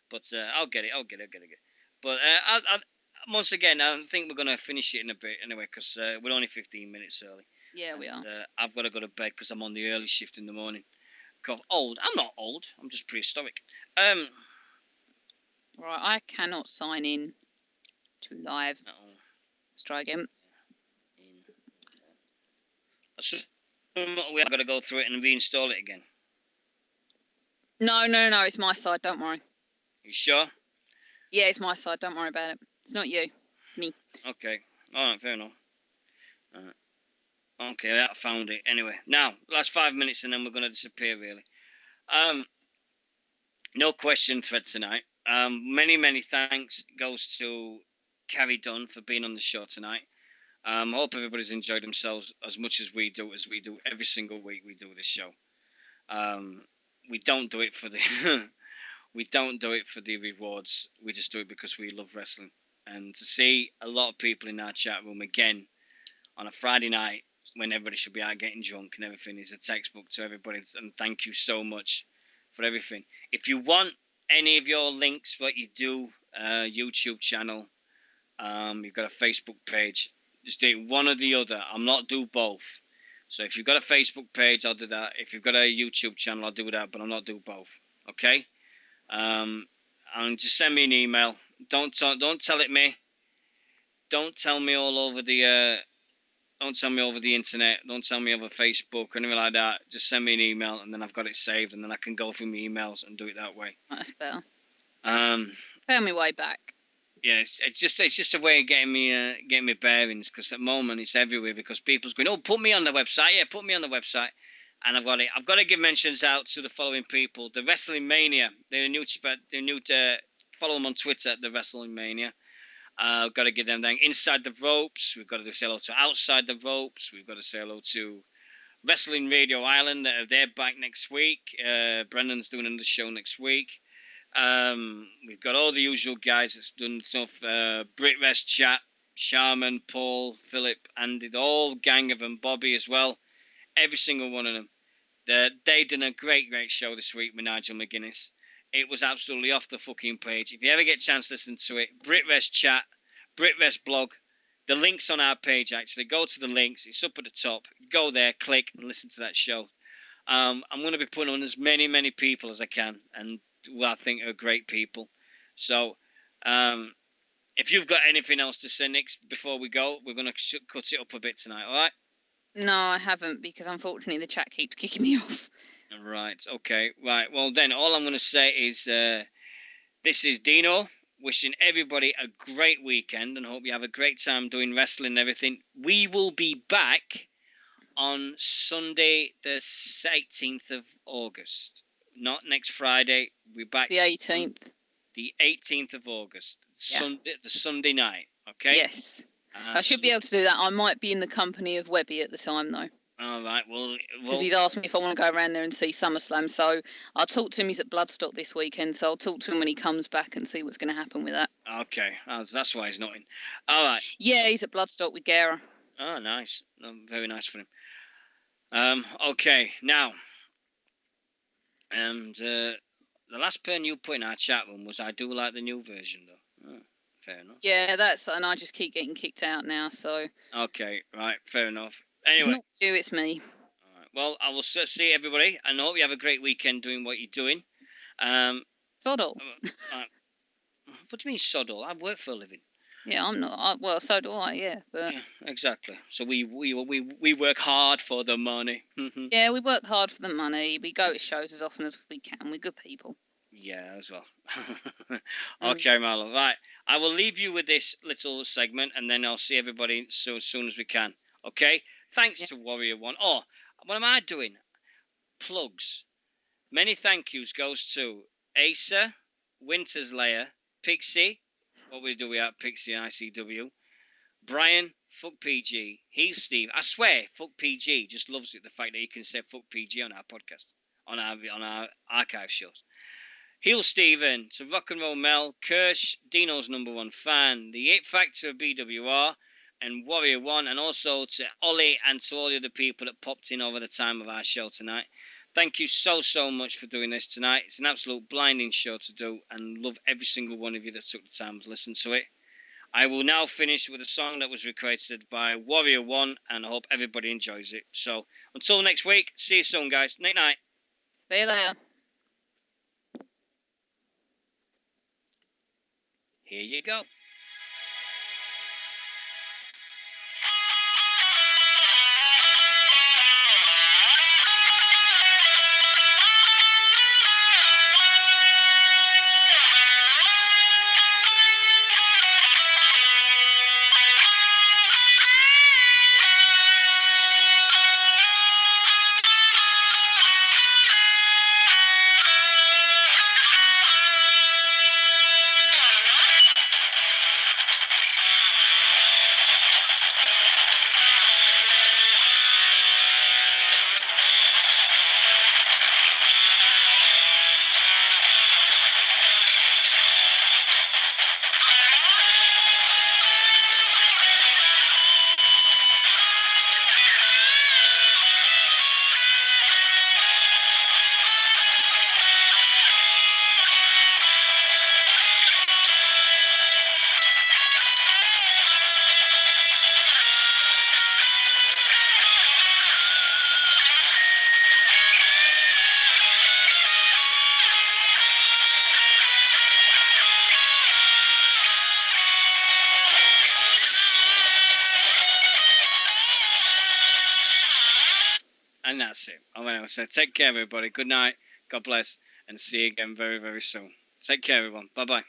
but I'll get it. But once again, I think we're gonna finish it in a bit anyway because we're only 15 minutes early. Yeah, we are. I've got to go to bed because I'm on the early shift in the morning. Old? I'm not old. I'm just prehistoric. Right, I cannot sign in to live. Let's try again. We've got to go through it and reinstall it again. No, it's my side. Don't worry. You sure? Yeah, it's my side. Don't worry about it. It's not you. Me. Okay. All right, fair enough. Okay, I found it. Anyway, now, last 5 minutes and then we're going to disappear, really. No question thread tonight. Many thanks goes to Carrie Dunn for being on the show tonight. Hope everybody's enjoyed themselves as much as we do every single week we do this show. We don't do it for the we don't do it for the rewards. We just do it because we love wrestling. And to see a lot of people in our chat room again on a Friday night when everybody should be out getting drunk and everything is a textbook to everybody. And thank you so much for everything. If you want any of your links, what you do, YouTube channel, you've got a Facebook page, just do one or the other. I'm not do both. So if you've got a Facebook page, I'll do that. If you've got a YouTube channel, I'll do that, but I'll not do both. Okay? And just send me an email. Don't tell it me. Don't tell me all over the don't tell me over the internet. Don't tell me over Facebook or anything like that. Just send me an email and then I've got it saved and then I can go through my emails and do it that way. That's better. Tell me way back. Yeah, it's just a way of getting me bearings because at the moment it's everywhere because people's going, oh, put me on the website. Yeah, put me on the website. And I've got to give mentions out to the following people. The Wrestling Mania. They're new follow them on Twitter at the Wrestling Mania. I've got to give them Inside the Ropes. We've got to say hello to Outside the Ropes. We've got to say hello to Wrestling Radio Island. They're back next week. Brendan's doing another show next week. We've got all the usual guys that's done stuff. Brit Rest Chat, Sharman, Paul, Philip, Andy, the whole gang of them. Bobby as well. Every single one of them. They done a great show this week with Nigel McGuinness. It was absolutely off the fucking page. If you ever get a chance to listen to it, BritRest Chat, BritRest Blog, the link's on our page actually. Go to the links. It's up at the top. Go there, click, and listen to that show. I'm going to be putting on as many people as I can, and I think are great people. So, if you've got anything else to say next before we go, we're going to cut it up a bit tonight. All right? No, I haven't because unfortunately the chat keeps kicking me off. Right, okay, right. Well, then, all I'm going to say is this is Dino, wishing everybody a great weekend and hope you have a great time doing wrestling and everything. We will be back on Sunday, the 18th of August. Not next Friday. We're back. The 18th. The 18th of August. Yeah. The Sunday night, okay? Yes. I should be able to do that. I might be in the company of Webby at the time, though. All right. Well, because he's asked me if I want to go around there and see SummerSlam. So I'll talk to him. He's at Bloodstock this weekend, so I'll talk to him when he comes back and see what's going to happen with that. Okay, that's why he's not in. All right. Yeah, he's at Bloodstock with Guerra. Oh, nice. Very nice for him. Okay, now, and the last pen you put in our chat room was I do like the new version though. Oh, fair enough. Yeah, and I just keep getting kicked out now. So. Okay, right, fair enough. It's Anyway. not you, it's me. All right, well, I will see everybody, and I hope you have a great weekend doing what you're doing. Soddle. What do you mean soddle? I work for a living. Yeah, I'm not. Well, so do I. Yeah, but yeah, exactly. So we work hard for the money. Yeah, we work hard for the money. We go to shows as often as we can. We're good people. Yeah, as well. Okay, Marlon. Right, I will leave you with this little segment, and then I'll see everybody as soon as we can. Okay. Thanks to Warrior One. Oh, what am I doing? Plugs. Many thank yous goes to Asa, Winter's Lair, Pixie. What do we have? Pixie and ICW. Brian, fuck PG. He's Steve. I swear, fuck PG. Just loves it, the fact that he can say fuck PG on our podcast, on our archive shows. Heel Steven, to Rock and Roll Mel, Kirsch, Dino's #1 fan, the It Factor of BWR, and Warrior One, and also to Ollie and to all the other people that popped in over the time of our show tonight. Thank you so much for doing this tonight. It's an absolute blinding show to do, and love every single one of you that took the time to listen to it. I will now finish with a song that was requested by Warrior One, and I hope everybody enjoys it. So, until next week, see you soon, guys. Night. See you later. Here you go. And that's it. So take care, everybody. Good night. God bless. And see you again very, very soon. Take care, everyone. Bye-bye.